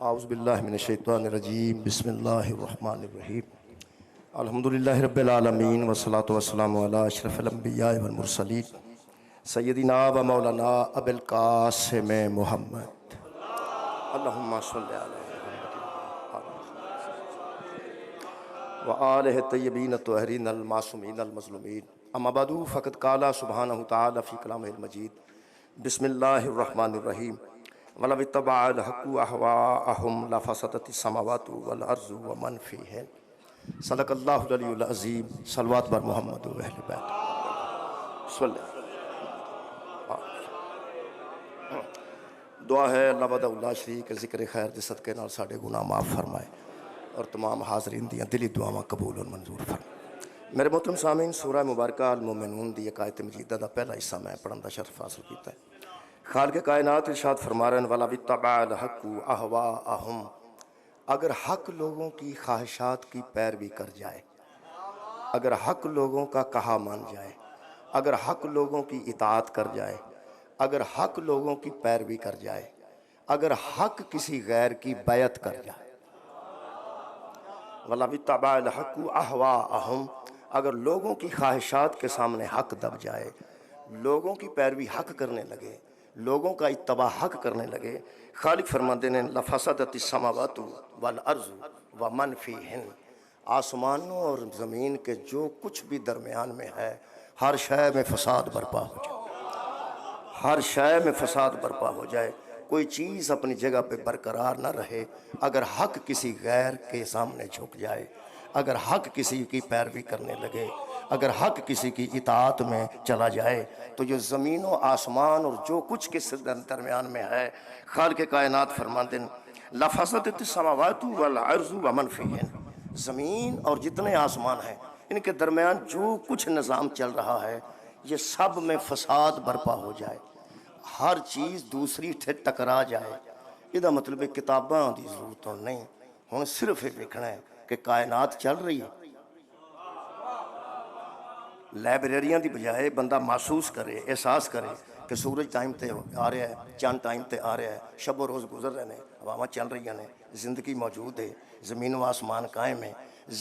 اعوذ باللہ من الشیطان الرجیم بسم اللہ الرحمن الرحیم الحمدللہ رب العالمین والصلاة والسلام علی اشرف الانبیاء والمرسلین سیدنا و مولانا ابی القاسم محمد اللہم صلی علی محمد وآلہ الطیبین الطاہرین المعصومین المظلومین اما بعد فقد قال سبحانہ تعالی فی کلامہ المجید بسم اللہ الرحمن الرحیم وَلَوِ اتَّبَعَ الْحَقُّ أَهْوَاءَهُمْ لَفَسَدَتِ السَّمَاوَاتُ وَالْأَرْضُ وَمَنْ فِيهِنَّ صدق اللہ العلی العظیم صلوات بر محمد و اہل بیت صلی دعا ہے اللہ وحدہ لا شریک ذکر خیر دے صدقے نال ساڈے گناہ معاف فرمائے اور تمام حاضرین دیاں دلی دعاواں قبول اور منظور فرمائے۔ میرے محترم سامعین، سورہ مبارکہ المومنون دی ایک آیت مجیدہ دا پہلا حصہ میں پڑھن دا شرف حاصل کیتا ہے۔ خالق کائنات ارشاد فرما رہے ہیں وَلَوِ اتَّبَعَ الْحَقُّ أَهْوَاءَهُمْ، اگر حق لوگوں کی خواہشات کی پیروی کر جائے، اگر حق لوگوں کا کہا مان جائے، اگر حق لوگوں کی اطاعت کر جائے، اگر حق لوگوں کی پیروی کر جائے، اگر حق کسی غیر کی بیعت کر جائے، وَلَوِ اتَّبَعَ الْحَقُّ أَهْوَاءَهُمْ، اگر لوگوں کی خواہشات کے سامنے حق دب جائے، لوگوں کی پیروی حق کرنے لگے، لوگوں کا اتباع حق کرنے لگے، خالق فرماتے ہیں لَفَسَدَتِ السَّمَاوَاتُ وَالْأَرْضُ وَمَنْ فِيهِنَّ، آسمانوں اور زمین کے جو کچھ بھی درمیان میں ہے ہر شے میں فساد برپا ہو جائے، ہر شے میں فساد برپا ہو جائے، کوئی چیز اپنی جگہ پہ برقرار نہ رہے۔ اگر حق کسی غیر کے سامنے جھک جائے، اگر حق کسی کی پیروی کرنے لگے، اگر حق کسی کی اطاعت میں چلا جائے تو جو زمین و آسمان اور جو کچھ کے درمیان میں ہے، خالق کائنات فرماتے ہیں لَفَسَدَتِ السَّمَاوَاتُ وَالْأَرْضُ وَمَنْ فِيهِنَّ، زمین اور جتنے آسمان ہیں ان کے درمیان جو کچھ نظام چل رہا ہے یہ سب میں فساد برپا ہو جائے، ہر چیز دوسری ٹکرا جائے۔ یہ مطلب ہے کتاباں دی ضرورت نہیں، ہن صرف یہ دیکھنا ہے کہ کائنات چل رہی ہے، لائبریریاں دی بجائے بندہ محسوس کرے، احساس کرے کہ سورج ٹائم تے آ رہا ہے، چاند ٹائم تے آ رہا ہے، شب و روز گزر رہے ہیں، ہواواں چل رہی ہیں، زندگی موجود ہے، زمین و آسمان قائم ہے۔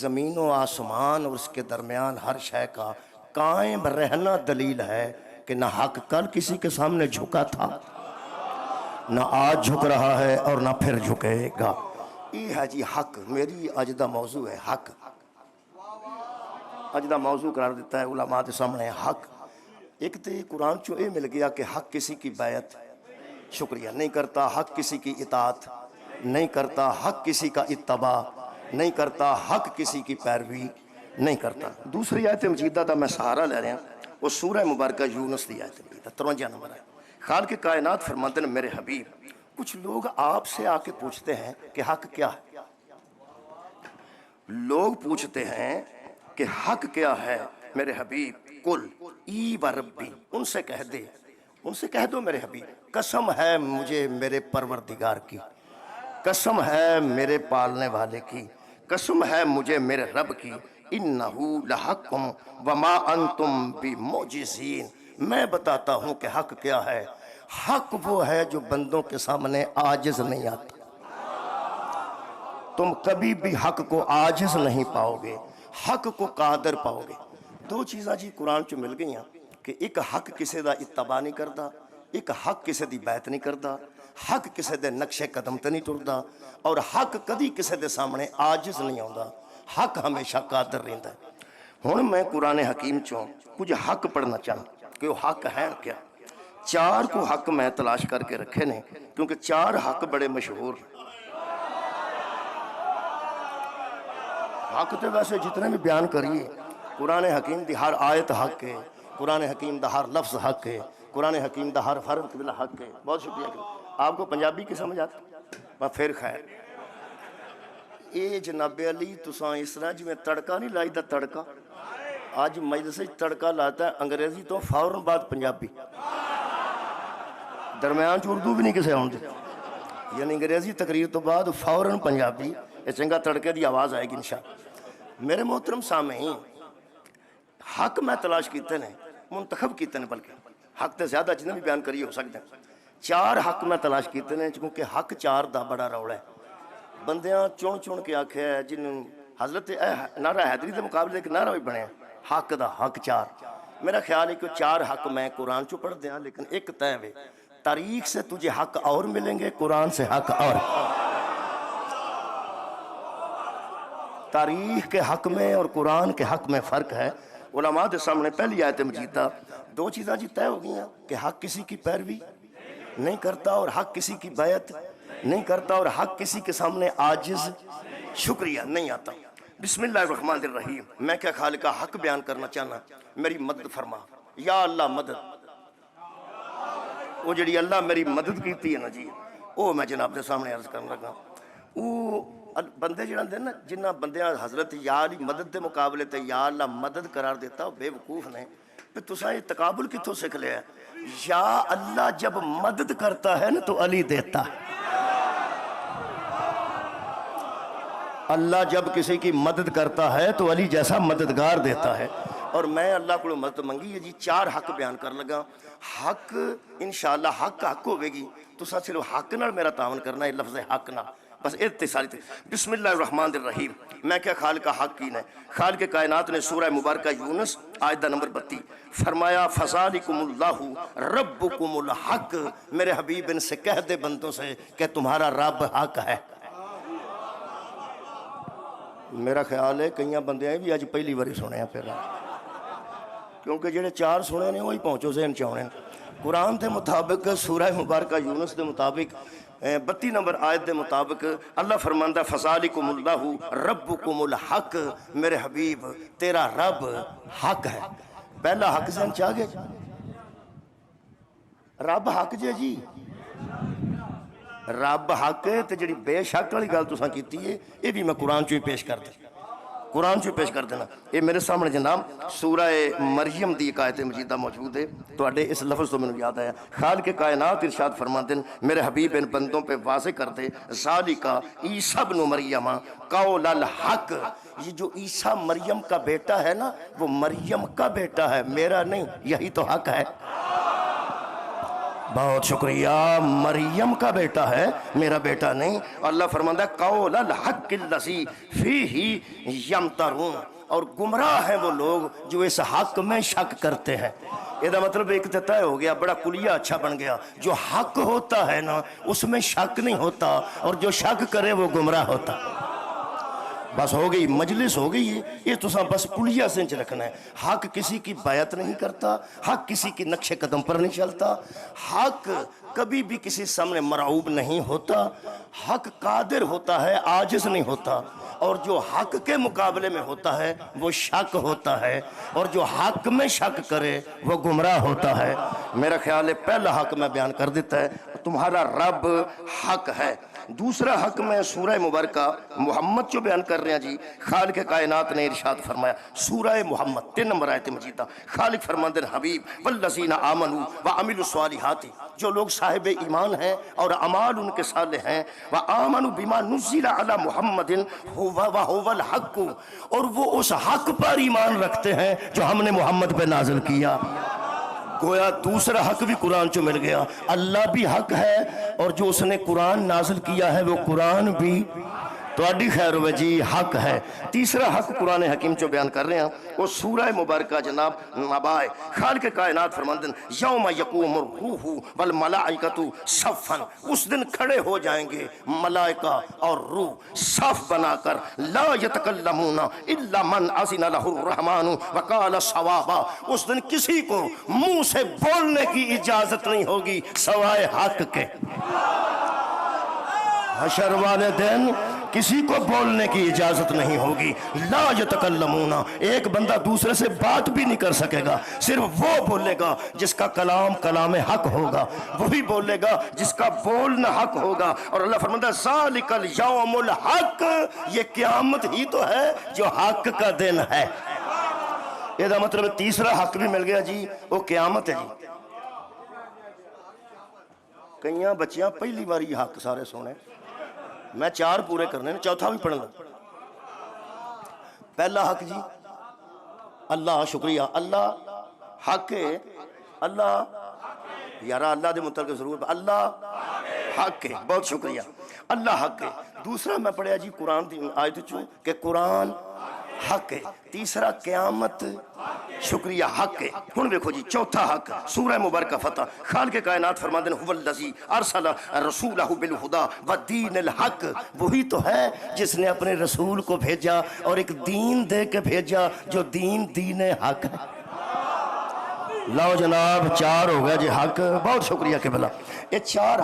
زمین و آسمان اور اس کے درمیان ہر شے کا قائم رہنا دلیل ہے کہ نہ حق کل کسی کے سامنے جھکا تھا، نہ آج جھک رہا ہے اور نہ پھر جھکے گا۔ یہ ہے جی حق، میری اج دا موضوع ہے حق، اج دا موضوع قرار دیتا ہے علماء دے سامنے حق۔ ایک تو قرآن چو یہ مل گیا کہ حق کسی کی بیعت شکریہ نہیں کرتا، حق کسی کی اطاعت نہیں کرتا، حق کسی کا اتباع نہیں کرتا، حق کسی کی پیروی نہیں کرتا۔ دوسری آیت مجیدہ دا میں سہارا لے رہے ہیں، وہ سورہ مبارکہ یونس دی آیت مجیدہ 53 نمبر ہے۔ خالق کائنات فرماتے ہیں میرے حبیب، کچھ لوگ آپ سے آ کے پوچھتے ہیں کہ حق کیا ہے، لوگ پوچھتے ہیں کہ حق کیا ہے میرے حبیب، قل ای و ربی، ان سے کہہ دو میرے حبیب، قسم ہے مجھے میرے پروردگار کی، قسم ہے میرے پالنے والے کی، قسم ہے مجھے میرے رب کی، انہو لحق وما انتم بمعجزین، میں بتاتا ہوں کہ حق کیا ہے۔ حق وہ ہے جو بندوں کے سامنے عاجز نہیں آتا، تم کبھی بھی حق کو عاجز نہیں پاؤ گے، حق کو قادر پاؤ گے۔ دو چیزاں جی قرآن چو مل گئی ہیں کہ ایک حق کسی دا اتباع نہیں کردا، ایک حق کسی دی بیعت نہیں کردا، حق کسی دے نقش قدم تے نہیں ٹردا، اور حق کدی کسی دے سامنے عاجز نہیں آندا، حق ہمیشہ قادر رہندا ہے۔ ہن میں قرآن حکیم چوں کچھ حق پڑھنا چاہتا کہ وہ حق ہیں کیا۔ چار کو حق میں تلاش کر کے رکھے نے کیونکہ چار حق بڑے مشہور ہیں۔ حق تے ویسے جتنے بھی بیان کریے، قرآن حکیم دی ہر آیت حق ہے، قرآن حکیم دا ہر لفظ حق ہے، قرآن حکیم دا ہر فرق بلا حق ہے۔ بہت شکریہ کہ آپ کو پنجابی کی سمجھ آتا میں پھر خیر اے جناب علی تساں اس طرح جو میں تڑکا نہیں لائی دا تڑکا، آج مجلس تڑکا لاتا ہے انگریزی تو فوراً بعد پنجابی، درمیان چ اردو بھی نہیں کسے آن دے، یعنی انگریزی تقریر تو بعد فوراً پنجابی، یہ چنگا تڑکے دی آواز آئے گی انشاءاللہ۔ میرے محترم سامعین، حق میں تلاش کیتے ہیں، منتخب کیتے ہیں، بلکہ حق تے زیادہ جتنے بھی بیان کریے ہو سکتے ہیں۔ چار حق میں تلاش کیتے ہیں کیونکہ حق چار دا بڑا روڑا ہے۔ بندیاں چن چن کے آکھیا ہے جن حضرت نعرہ حیدری دے مقابلے ایک نعرہ بھی بنیا حق دا حق چار. میرا خیال ہے کہ 4 حق میں قرآن چو پڑھ دیا لیکن ایک طے ہے تاریخ سے تجھے حق اور ملیں گے قرآن سے حق اور. تاریخ کے حق میں اور قرآن کے حق میں فرق ہے. علماء کے سامنے پہلی آیت مجیدہ 2 چیزیں جی طے ہو گئی ہیں کہ حق کسی کی پیروی نہیں کرتا اور حق کسی کی بیعت نہیں کرتا اور حق کسی کے سامنے عاجز شکریہ نہیں آتا. بسم اللہ الرحمن الرحیم. میں کیا خالقہ حق بیان کرنا چاہنا میری مدد فرما یا اللہ مدد. وہ جڑی اللہ میری مدد کیتی ہے نا جی وہ میں جناب دے سامنے عرض کرنے لگا. وہ بندے جڑا دے نا جنہ بندیاں حضرت یا علی مدد دے مقابلے تے یا اللہ مدد قرار دیتا بے وقوف نے. پھر تساں یہ تقابل کتوں سکھ لیا ہے؟ یا اللہ جب مدد کرتا ہے نا تو علی دیتا ہے. اللہ جب کسی کی مدد کرتا ہے تو علی جیسا مددگار دیتا ہے. اور میں اللہ کو مدد منگی ہے جی 4 حق بیان کر لگا. حق انشاءاللہ حق ہوئے گی تو ساتھ صرف حق نال میرا تعاون کرنا ہے لفظ حق نہ بس اتصالی تھی. بسم اللہ الرحمن الرحیم. میں کیا خالق حق کی نے خالق کائنات نے سورہ مبارکہ یونس آیت نمبر 32 فرمایا فذالکم اللہ ربکم الحق. میرے حبیب ان سے کہہ دے بندوں سے کہ تمہارا رب حق ہے. میرا خیال ہے کئیاں بندے ہیں بھی آج پہلی باری سنے ہیں پھر کیونکہ جڑے 4 سنے نے وہی پہنچو ذہن چاہنے. قرآن دے مطابق سورہ مبارکہ یونس دے مطابق 32 نمبر آیت دے مطابق اللہ فرماندہ فذالکم اللہ ربکم الحق. میرے حبیب تیرا رب حق ہے. پہلا حق ذہن چاہ گئے رب حق جی رب حق ہے تے جڑی بے شک والی گل تساں کیتی ہے یہ بھی میں قرآن چوں پیش کر دیں قرآن چوں پیش کر دینا. یہ میرے سامنے جناب سورہ مریم دی ایک آیت مجیدہ موجود ہے. تو اڈے اس لفظ تو میں نے یاد آیا خالق کائنات ارشاد فرماتے ہیں میرے حبیب ان بندوں پہ واضح کر دے ذالکا عیسیٰ ابن مریم قول الحق. یہ جو عیسیٰ مریم کا بیٹا ہے نا وہ مریم کا بیٹا ہے میرا نہیں. یہی تو حق ہے. بہت شکریہ. مریم کا بیٹا ہے میرا بیٹا نہیں. اللہ فرماندہ قول الحق الذی فیہ یمترون. اور گمراہ ہیں وہ لوگ جو اس حق میں شک کرتے ہیں. یہ مطلب ایک طے ہو گیا بڑا کلیہ اچھا بن گیا. جو حق ہوتا ہے نا اس میں شک نہیں ہوتا اور جو شک کرے وہ گمراہ ہوتا. بس ہو گئی مجلس ہو گئی. یہ تو بس کلیہ سنچ رکھنا ہے. حق کسی کی بیعت نہیں کرتا. حق کسی کی نقش قدم پر نہیں چلتا. حق کبھی بھی کسی سامنے مرعوب نہیں ہوتا. حق قادر ہوتا ہے عاجز نہیں ہوتا. اور جو حق کے مقابلے میں ہوتا ہے وہ شک ہوتا ہے اور جو حق میں شک کرے وہ گمراہ ہوتا ہے. میرا خیال ہے پہلا حق میں بیان کر دیتا ہے تمہارا رب حق ہے. دوسرا حق میں سورہ مبارکہ محمد جو بیان کر رہے ہیں جی خالق کائنات نے ارشاد فرمایا سورہ محمد 3 نمبر آیت مجیدہ خالق فرماندے حبیب والذین آمنوا وعملوا الصالحات. جو لوگ صاحب ایمان ہیں اور اعمال ان کے صالح ہیں وآمنوا بما نزل علی محمد وهو الحق. اور وہ اس حق پر ایمان رکھتے ہیں جو ہم نے محمد پہ نازل کیا. گویا دوسرا حق بھی قرآن چو مل گیا. اللہ بھی حق ہے اور جو اس نے قرآن نازل کیا ہے وہ قرآن بھی تو اڈی خیر ہوئے جی حق ہے. تیسرا حق قرآن حکیم جو بیان کر رہے ہیں وہ سورہ مبارکہ جناب نبائے خالق کائنات فرماندن یوم یقوم الروح والملائکۃ صفا. اس دن کھڑے ہو جائیں گے ملائکہ اور روح صف بنا کر لا یتکلمون الا من اذن له الرحمن وقال صوابا. اس دن کسی کو منہ سے بولنے کی اجازت نہیں ہوگی سوائے حق کے. حشر والے دن کسی کو بولنے کی اجازت نہیں ہوگی. لا یتکلمون. ایک بندہ دوسرے سے بات بھی نہیں کر سکے گا. صرف وہ بولے گا جس کا کلام حق ہوگا. وہی بولے گا جس کا بولنا حق ہوگا. اور اللہ فرماتا ہے ذالک الیوم الحق. یہ قیامت ہی تو ہے جو حق کا دن ہے. یہ مطلب تیسرا حق بھی مل گیا جی وہ قیامت ہے جی. کئیاں بچیاں پہلی بار یہ حق سارے سونے میں 4 پورے کرنے نے چوتھا بھی پڑھنا. پہلا حق جی اللہ شکریہ اللہ حق ہے. اللہ یارا اللہ دے متعلق ضرور اللہ حق ہے. بہت شکریہ. اللہ حق ہے۔ دوسرا میں پڑھیا جی قرآن دی آیت چوں کہ قرآن حق ہے۔ تیسرا قیامت شکریہ حق ہے۔ ہن دیکھو جی چوتھا حق سورہ مبارکہ فتح، خالق کائنات فرماتے ہیں هو الذی ارسل رسولہ بالہدی والدین الحق، وہی تو ہے جس نے اپنے رسول کو بھیجا اور ایک دین دے کے بھیجا جو دین حق ہے۔ لو جناب چار ہو گیا جی حق، بہت شکریہ کہ بلا یہ چار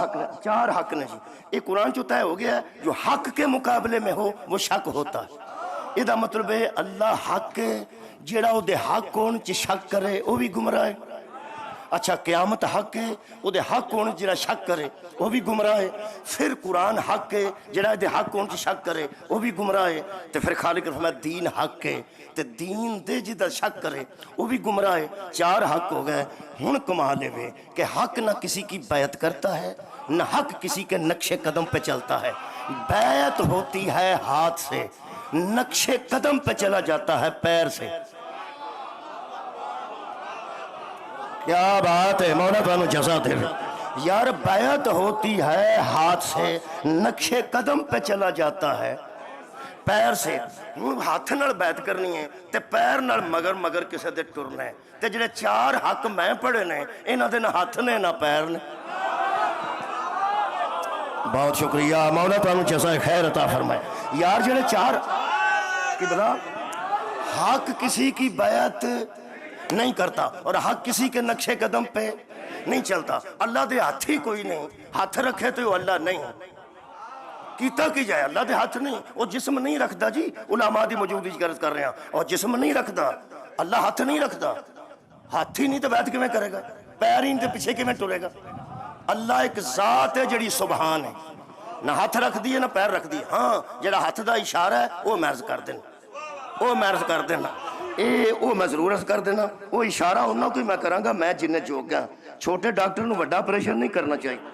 حق نے جی۔ یہ قرآن جو طے ہو گیا ہے جو حق کے مقابلے میں ہو وہ شک ہوتا ہے۔ یہ دا مطلب ہے اللہ حق ہے، جیڑا او دے حق کون چ شک کرے وہ بھی گمراہ ہے۔ اچھا قیامت حق ہے، او دے حق کون جیڑا شک کرے وہ بھی گمراہ ہے۔ پھر قرآن حق ہے، جیڑا دے حق کون چ شک کرے وہ بھی گمراہ ہے۔ تو پھر خالق نے فرمایا دین حق ہے، تے دین دے جدا شک کرے وہ بھی گمراہ ہے۔ چار حق ہو گئے۔ ہن کمال ہے کہ حق نہ کسی کی بیعت کرتا ہے، نہ حق کسی کے نقش قدم پہ چلتا ہے۔ بیعت ہوتی ہے ہاتھ سے، نقش قدم پہ چلا جاتا ہے پیر سے۔ کیا بات ہے مولا، تانوں جزا دے یار۔ بیعت ہوتی ہے ہاتھ سے، نقش قدم پہ چلا جاتا ہے پیر سے۔ ہاتھ نال بیعت کرنی ہے تے پیر نال مگر کسے دے ٹرنا ہے۔ تے جڑے چار حق میں پڑھے نے انہاں دے نہ ہاتھ نے نہ پیر نے۔ بہت شکریہ مولا، تانوں جزائے خیر عطا فرمائے یار۔ جڑے چار کی بلا حق کسی کی بیعت نہیں کرتا اور حق کسی کے نقش قدم پہ نہیں چلتا۔ اللہ دے ہاتھ ہی کوئی نہیں، ہاتھ رکھے تو اللہ نہیں کیتا کی جائے، اللہ دے ہاتھ نہیں۔ وہ جسم نہیں رکھتا جی، علماء دی موجودگی عرض کر رہے ہیں، اور جسم نہیں رکھتا، اللہ ہاتھ نہیں رکھتا۔ ہاتھ ہی نہیں تو بیعت کیویں کرے گا، پیر ہی نہیں تو پیچھے کیویں ٹرے گا۔ اللہ ایک ذات ہے جڑی سبحان ہے، نہ ہاتھ رکھ دیے نہ پیر رکھ دیے۔ ہاں جڑا ہاتھ دا اشارہ ہے وہ محض کر دینا، وہ محض کر دینا، وہ میں ضرور عرض کر دینا۔ وہ اشارہ ہونا کوئی میں کراں گا، میں جننے جوگ گیا۔ چھوٹے ڈاکٹر نو بڑا آپریشن نہیں کرنا چاہیے۔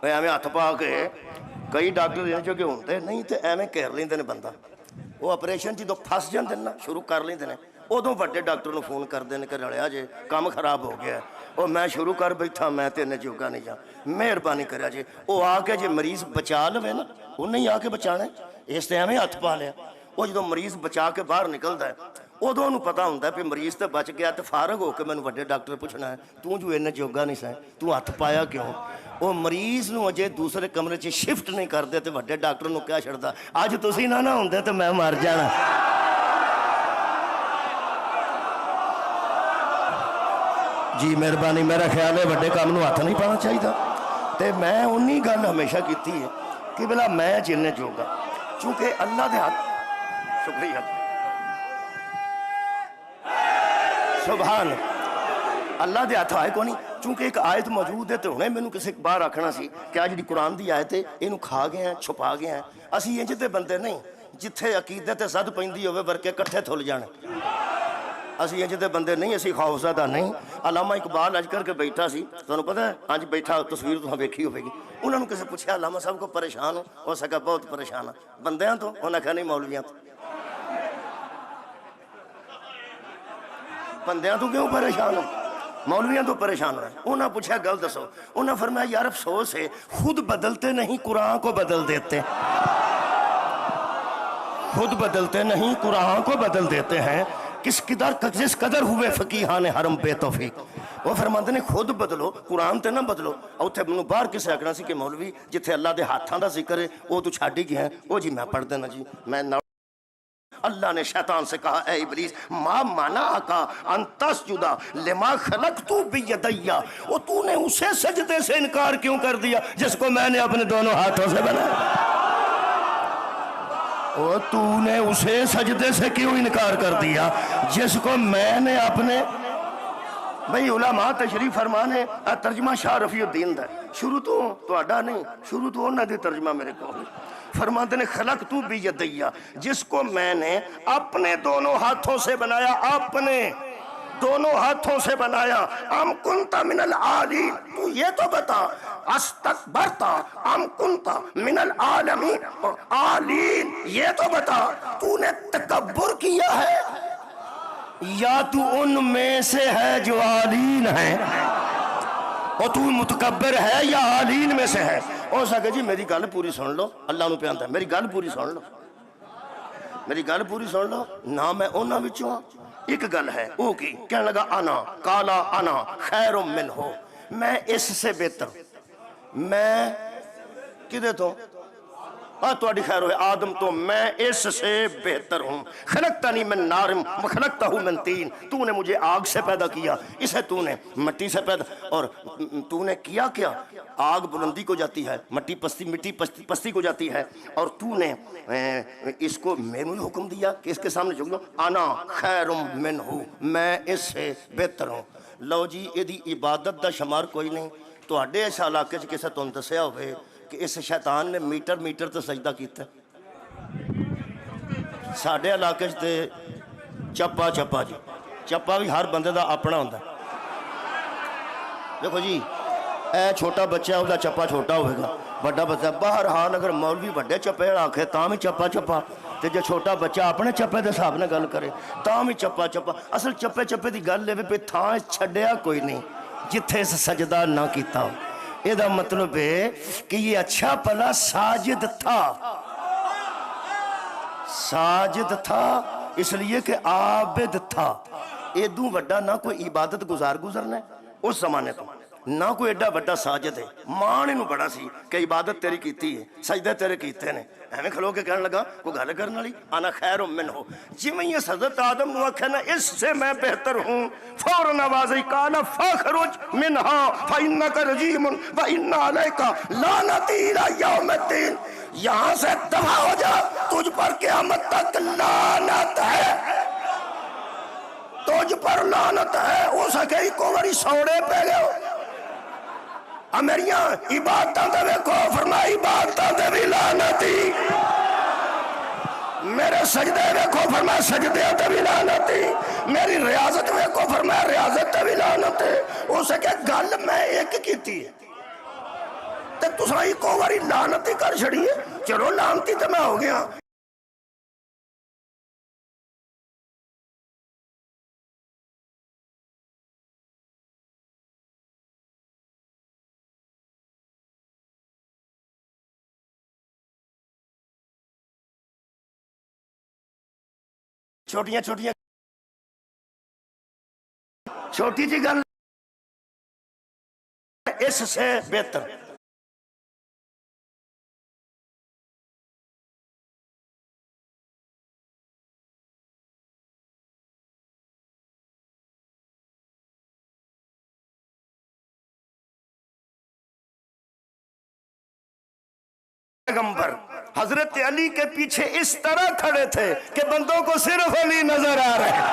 ایویں ہاتھ پا کے کئی ڈاکٹر جو کہ ہوتے نہیں تو ایویں گھیر لیندے نے بندہ، وہ آپریشن جدوں پھس جاندے نا شروع کر لیندے نے، ادوں بڑے ڈاکٹر نو فون کرتے ہیں کہ رلیا جے کام خراب ہو گیا ہے، وہ میں شروع کر بیٹھا، میں تے انہیں جوگا نہیں جا، مہربانی کریا جے۔ وہ آ کے جے مریض بچا لوے نا، انہیں ہی آ کے بچانا ہے، اس تے ایویں ہاتھ پا لیا۔ وہ جدوں مریض بچا کے باہر نکلدا ہے ادوں انہوں پتہ ہوندا ہے کہ مریض تے بچ گیا، تے فارغ ہو کے مینوں وڈے ڈاکٹر پوچھنا ہے تو جو انہیں جوگا نہیں سائیں، تو ہاتھ پایا کیوں؟ وہ مریض نو اجے دوسرے کمرے چ شفٹ نہیں کرتے تے وڈے ڈاکٹر نو کیا چھڑدا، اج تسی نہ ہوندے تے میں مر جانا۔ جی مہربانی، میرا خیال ہے وڈے کام نو ہاتھ نہیں پانا چاہیے۔ تے میں انہی گل ہمیشہ کیتی ہے کہ بلا میں جننے جوگا، چونکہ اللہ دے ہاتھ، شکریہ سبحان اللہ دے ہاتھ آئے کو نہیں۔ چونکہ ایک آیت موجود ہے تو انہیں میں کسی بار آکھنا سی کہ آج جی قرآن دی آیت ہے انہوں کھا گئے ہیں، چھپا گئے ہیں۔ اسی انج دے بندے نہیں جتھے عقیدت زد پیندی ہوئے ورکے کٹھے تھل جانے، اسی انج دے بندے نہیں، اسی خوفزدہ نہیں۔ علامہ اقبال اج کر کے بیٹھا سی، تمہیں پتہ ہے اج بیٹھا تصویر تو ویکھی ہوئے گی، انہوں نے کسی پوچھا علامہ صاحب کو پریشان ہو سکا، بہت پریشان ہے بندیاں تو، انہوں نے کہا نہیں مولویاں تو۔ بندیاں تو کیوں پریشان ہو، مولویاں تو پریشان ہے۔ انہوں نے پوچھا گل دسو، انہوں نے فرمایا یار افسوس ہے خود بدلتے نہیں قرآن کو بدل دیتے، خود بدلتے نہیں قرآن کو بدل دیتے ہیں۔ کس قدر ہوئے فقیہان حرم بے توفیق، وہ فرماتے ہیں خود بدلو قرآن تے نہ بدلو۔ اور اتنے منو باہر کسے آکھنا سی کہ مولوی جتھے اللہ دے ہاتھاں دا ذکر ہے وہ تو چھڈ ہی گئے ہیں، وہ جی میں پڑھ دینا جی میں نہ۔ اللہ نے شیطان سے کہا اے ابلیس ما منعکا ان تسجد لما خلقت بیدی، وہ تو نے اسے سجدے سے انکار کیوں کر دیا جس کو میں نے اپنے دونوں ہاتھوں سے بنایا؟ وہ تو نے اسے سجدے سے کیوں انکار کر دیا جس کو میں نے اپنے، بھئی علماء تشریف فرمانے ترجمہ شاہ رفیع الدین دا شروع تو اڈا نہیں، شروع تو انہاں دی ترجمہ میرے کو فرماتے نے خلقت بیدی، جس کو میں نے اپنے دونوں ہاتھوں سے بنایا، اپنے دونوں ہاتھوں سے بنایا۔ ام کنت من العالین، تو یہ تو بتا استکبرتا ام کنت من العالمین، اور عالین یہ تو بتا تو نے تکبر کیا ہے یا تو ان میں سے ہے جو عالین ہیں۔ اور تو متکبر ہے یا عالین میں سے ہے؟ ہو سکے جی میری گل پوری سن لو، اللہ نو پیانتا ہے میری گل پوری سن لو، میری گل پوری سن لو نہ میں اونا بچوں ہاں۔ ایک گل ہے او کی کہنے لگا انا کالا انا خیر من ہو، میں اس سے بہتر، میں کدے تو تواڈی خیر ہوئے آدم تو میں اس سے بہتر ہوں، خلقتنی من نارم وخلقتہ من تین، تو نے مجھے آگ سے پیدا کیا، اسے تو نے مٹی سے پیدا، اور تو نے کیا کیا؟ آگ بلندی کو جاتی ہے، مٹی پستی کو جاتی ہے، اور تو نے اس کو میں نے حکم دیا کہ اس کے سامنے جھک جاؤ، انا خیر منہ، میں اس سے بہتر ہوں۔ لو جی یہ عبادت دا شمار کوئی نہیں، تو اڈے اس علاقے چ کسے تم دسیا ہوئے کہ اس شیطان نے میٹر تو سجدہ کیتا ہے؟ ساڈے علاقے تے چپا جی، چپا بھی ہر بندے دا اپنا ہوتا ہے۔ دیکھو جی اے چھوٹا بچہ ہوگا چپا چھوٹا ہوئے گا، بڑا بچہ باہر حال اگر مولوی بڑے چپے آکھے تاں بھی چپا تے جو چھوٹا بچہ اپنے چپے دے صاحب نے گل کرے تاں بھی چپا اصل چپے دی گل لے پہ تھاں چھڑیا کوئی نہیں جتھے سجدہ نہ کیتا ہو۔ یہ دا مطلب ہے کہ یہ اچھا پلا ساجد تھا اس لیے کہ عابد تھا۔ ایدوں وڈا نہ کوئی عبادت گزرنا ہے اس زمانے تو، نہ کوئی ایڈا وڈا ساجد ہے، ماں نے بڑا سی کہ عبادت تیری کیتی ہے، سجدے تیرے کیتے نے، ایویں کھلو کے کہنے لگا کوئی گل کرنے والی انا خیر منہ، جی میں یہ حضرت آدم نو آکھیا نا اس سے میں بہتر ہوں، فوراً آواز قال فاخرج منها فانک رجیم وان علیک لعنتی الی یوم الدین، یہاں سے دفع ہو جا، تجھ پر قیامت تک لعنت ہے، تجھ پر لعنت ہے۔ ہو سکے کو بڑی سوڑے پہ گئے میریاں عبادتاں دے ویکھو، فرمایا عبادتاں دے بھی لعنتی، میرے سجدے ویکھو، فرمایا سجدے تے بھی لعنتی، میری ریاضت ویکھو، فرمایا ریاضت تے بھی لعنت۔ ہو سکے گل میں ایک کیتی ہے تے تساں ایکو واری لعنتی کر چھڑی ہے، چلو لعنتی تے میں ہو گیا۔ چھوٹی جی گل اس سے بہتر، پیغمبر حضرت علی کے پیچھے اس طرح کھڑے تھے کہ بندوں کو صرف علی نظر آ رہے ہیں،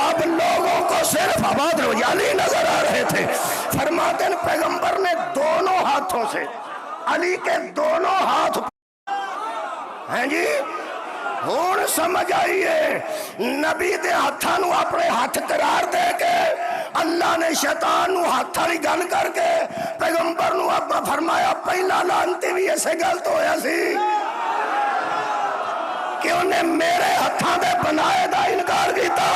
اب لوگوں کو صرف آباد علی نظر آ رہے تھے۔ فرماتے ہیں پیغمبر نے دونوں ہاتھوں سے علی کے دونوں ہاتھ ہیں جی، ہون سمجھ آئیے نبی دے ہتھاں اپنے ہاتھ قرار دے کے اللہ نے شیطان نو ہاتھ والی گل کر کے پیغمبر نو اپنا فرمایا پہلا لعنتی بھی ایسے گل تو ہویا سی کہ انہیں میرے ہتھاں دے بنائے دا انکار کیتا،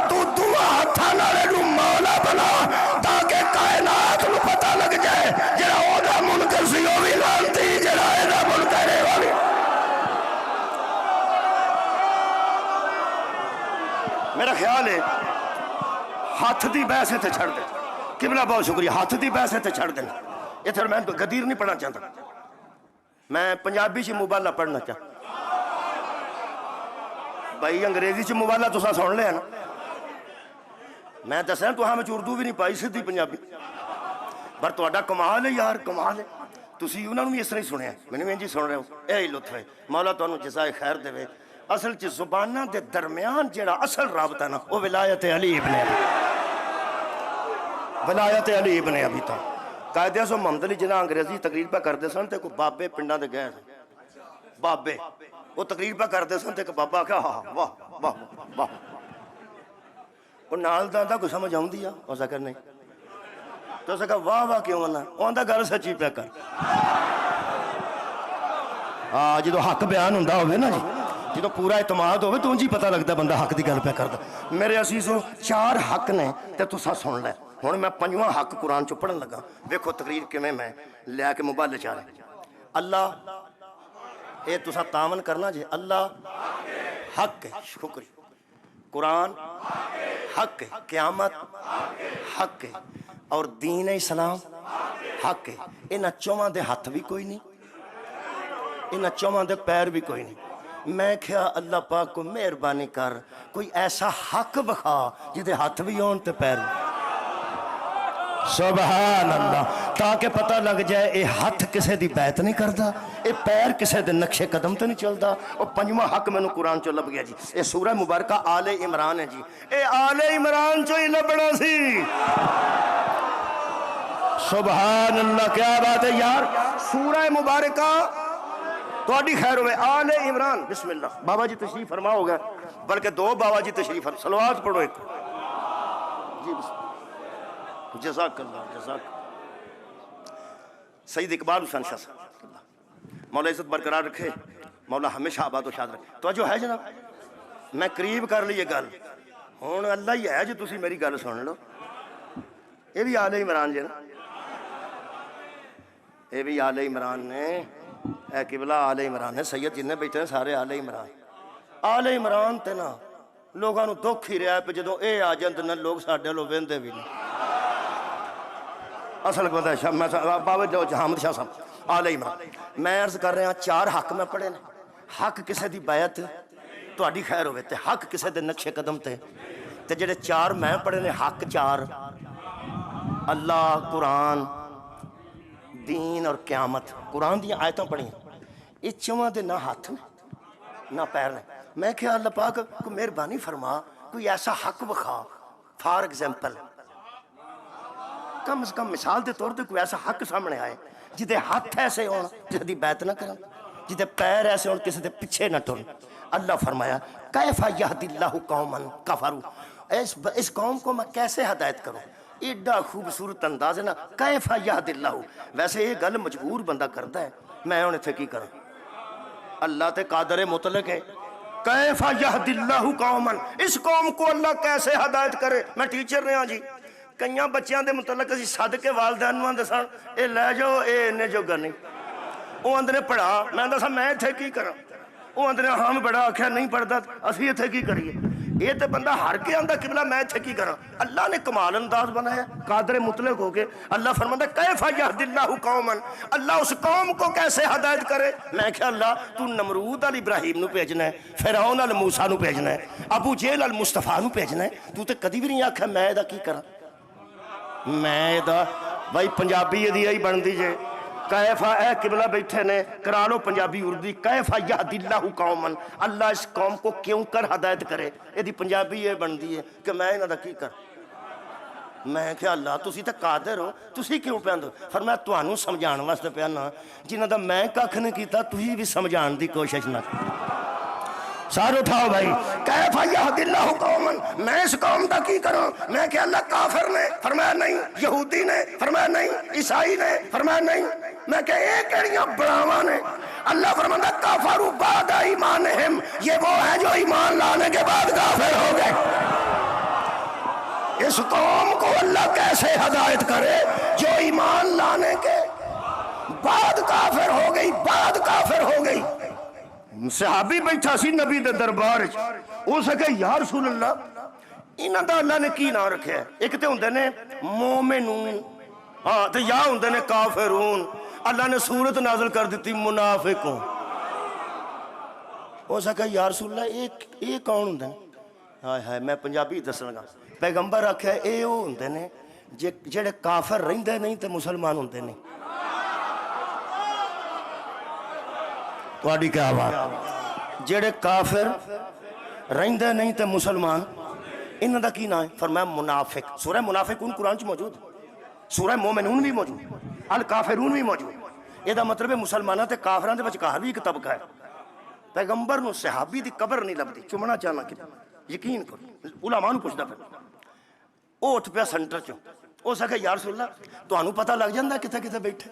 تو دعا ہتھاں نالے نو مولا بنا تاکہ کائنات نو پتہ لگ جائے جڑا او دا منکر سی او بھی لعنتی، جڑا اے دا منکر ہے والی۔ میرا خیال ہے ہاتھ دی بحث تے چھڑ دے، قبلہ بہت شکریہ، ہاتھ دی بحث تے چھڑ دے، یہ تھر میں غدیر نہیں پڑھنا چاہتا، میں پنجابی چ مبالہ پڑھنا چاہتا، بھائی انگریزی چ مبالہ تو سن لیا نا، میں دسنا تو ہاں میں اردو بھی نہیں پائی سیدھی پنجابی، پر تہاڈا کمال ہے یار، کمال ہے، تسی انہاں نوں بھی اس طرح ہی سنیا، میں نے جی سن رہے ہو، اے لطف ہے، مولا تانوں جزائے خیر دے۔ اصل چ زبانہ دے درمیان جڑا اصل رابطہ نا وہ ولایت علی ابن ابی، ولایت علی ابن ابی تا قائد اعظم محمد علی جناح انگریزی تقریر پہ کرتے سن تے کوئی بابے پنڈاں دے گئے سن، بابے وہ تقریر پہ کرتے سن تے ایک بابا کہا واہ واہ واہ واہ، وہ نال دا کوئی سمجھ آؤندی ہے اس کر نہیں تو اس کہا واہ واہ کیوں آنا، آندا گل سچی پہ کر، جدو حق بیان ہوندا ہوئے نا جی، جدو پورا اعتماد ہوئے تو انجی پتہ لگتا بندہ حق دی گل پہ کردا میرے عزیزو 4 حق نے تے تساں سن لے ہن میں 5واں حق قرآن چ پڑھن لگا ویکھو تقریر کیویں میں لے کے موبائل چ اللہ اے تساں تاون کرنا جی اللہ حق ہے شکر قرآن حق ہے قیامت حق ہے اور دین اسلام حق ہے انہاں چواں دے ہاتھ بھی کوئی نہیں انہاں چواں دے پیر بھی کوئی نہیں میں کہا اللہ پاک کو مہربانی کر کوئی ایسا حق بخا جدے ہاتھ بھی ہون تے پیر بھی سبحان اللہ تاکہ پتہ لگ جائے اے ہاتھ کسے دی بیعت نہیں کردا اے پیر کسے دے نقش قدم تے نہیں چلدا اور 5واں حق میں نے قرآن چو لب گیا جی اے سورہ مبارکہ آل عمران ہے جی اے آل عمران چو ہی لبنا سی سبحان اللہ کیا بات ہے یار سورہ مبارکہ تو اڈی خیر ہوئے آل عمران بسم اللہ بابا جی تشریف فرما ہوگا بلکہ 2 بابا جی تشریف فرما صلوات پڑھو ایک جی بسم اللہ جزاک اللہ جزاک سید اقبال حسین شاہ صاحب مولا عزت برقرار رکھے مولا ہمیشہ آباد و شاد رکھے تو جو ہے جناب میں قریب کر لی یہ گل ہوں اللہ ہی ہے جو تسی میری گل سن لو یہ بھی آل عمران جی نا یہ بھی آل عمران نے اے قبلہ آل عمران نے سید جنہیں بیٹھے ہیں سارے آل عمران تے نا لوگاں نو دکھ ہی رہا ہے پہ جدوں اے آ جاندے نا لوگ ساڈے لو ویندے بھی نہیں اصل پتہ ہے بابا جو حامد شاہ صاحب آل عمران میں عرض کر رہے ہیں 4 حق میں پڑھے نے حق کسے دی بیعت تو اڈی خیر ہوئے تے حق کسے دے نقش قدم تے جڑے 4 میں پڑھے نے حق 4 اللہ قرآن دین اور قیامت قرآن دی آیتوں پڑھی ہیں یہ چواں دے نہ ہاتھ میں نہ پیر نے میں کہا اللہ پاک کو مہربانی فرما کوئی ایسا حق بخا فار ایگزامپل کم از کم مثال دے طور پہ کوئی ایسا حق سامنے آئے جدے ہاتھ ایسے ہون جدے دی بیعت نہ کرن جدے پیر ایسے ہون کسی دے پیچھے نہ ٹرن اللہ فرمایا کیفا یہدی اللہ قوما کفروا اس قوم کو میں کیسے ہدایت کروں ایڈا خوبصورت انداز ہے نا کیفا یہدی اللہ ویسے یہ گل مجبور بندہ کرتا ہے میں انہیں تھے کی کروں اللہ تے قادر مطلق ہے کیفا یہدی اللہ قوما اس قوم کو اللہ کیسے ہدایت کرے میں ٹیچر رہا جی کئیاں بچیاں دے متعلق اسی صدقے والدین نوں آندے سن اے لے جاؤ اے انہیں جو گرنی وہ آندے پڑھا میں آندہ سا میں تھے کی کرا وہ آندے ہم بڑا آکھیا نہیں پڑھتا اسی یہ تھے کی کریے یہ تے بندہ ہر کے آندہ قبلہ میں تھے کی کرا اللہ نے کمال انداز بنایا قادر مطلق ہو کے اللہ فرماتا کیفا یہدی اللہ قوما اللہ اس قوم کو کیسے ہدایت کرے میں کہا اللہ تو نمرود علی ابراہیم نو بھیجنا ہے فرعون علی موسیٰ نو بھیجنا ہے ابو جہل علی مصطفیٰ نو بھیجنا ہے تو تے کدی بھی نہیں آکھا میں دا کی کرا میں دا بھائی پنجابی یہ دیا ہی بن دیجئے کیفا اے قبلہ بیٹھے نے کرا لو پنجابی اردی کیفا یہدی اللہ قوما اللہ اس قوم کو کیوں کر ہدایت کرے یہ دی پنجابی یہ بن دی ہے کہ میں انہاں دا کی کر میں کہ اللہ تسی تے قادر ہو تسی کیوں پہ اندو فرمایا توانوں سمجھان واسطے پہ نا جنہاں دا میں کاکھ نہیں کیتا تسی بھی سمجھان دی کوشش نہ سار اٹھاؤ بھائی کیفا یہدی اللہ قوما میں اس قوم دا کی کروں میں کہ اللہ کافر نے فرمایا نہیں یہودی نے فرمایا نہیں عیسائی نے فرمایا نہیں میں کہ ایک ایڑیاں بڑاواں نے اللہ فرماتا کافروا بعد ایمانہم یہ وہ ہے جو ایمان لانے کے بعد کافر ہو گئے اس قوم کو اللہ کیسے ہدایت کرے جو ایمان لانے کے بعد کافر ہو گئی صحابی بیٹھا سی نبی دے دربار او سکے یا رسول اللہ انہاں دا اللہ نے کی نام رکھا ہے ایک تے ہوندے نے مومنون ہاں تے یا ہوندے نے کافرون اللہ نے سورت نازل کر دیتی منافقوں او سکے یا رسول اللہ ایک کون ہوندے نے ہائے ہائے میں پنجابی دسن گا پیغمبر آکھیا اے او ہوندے نے جڑے کافر رہندے نہیں تے مسلمان ہوندے نہیں تواڈی کیا بات جڑے کافر رہندے نہیں تے مسلمان انہاں دا کی نام ہے فرمایا منافق سورہ منافقون قرآن چ موجود سورہ مومنون بھی موجود الکافرون بھی موجود یہ دا مطلب ہے مسلمانوں تے کافراں دے وچکار بھی ایک طبقہ ہے پیغمبر نو صحابی دی قبر نہیں لبدی چمنا چاہنا کہ یقین کرو علماء نو پوچھدا پھر او اٹھ پیا سینٹر چوں او سکے یا رسول اللہ تانوں پتہ لگ جاندا کتے کتے بیٹھے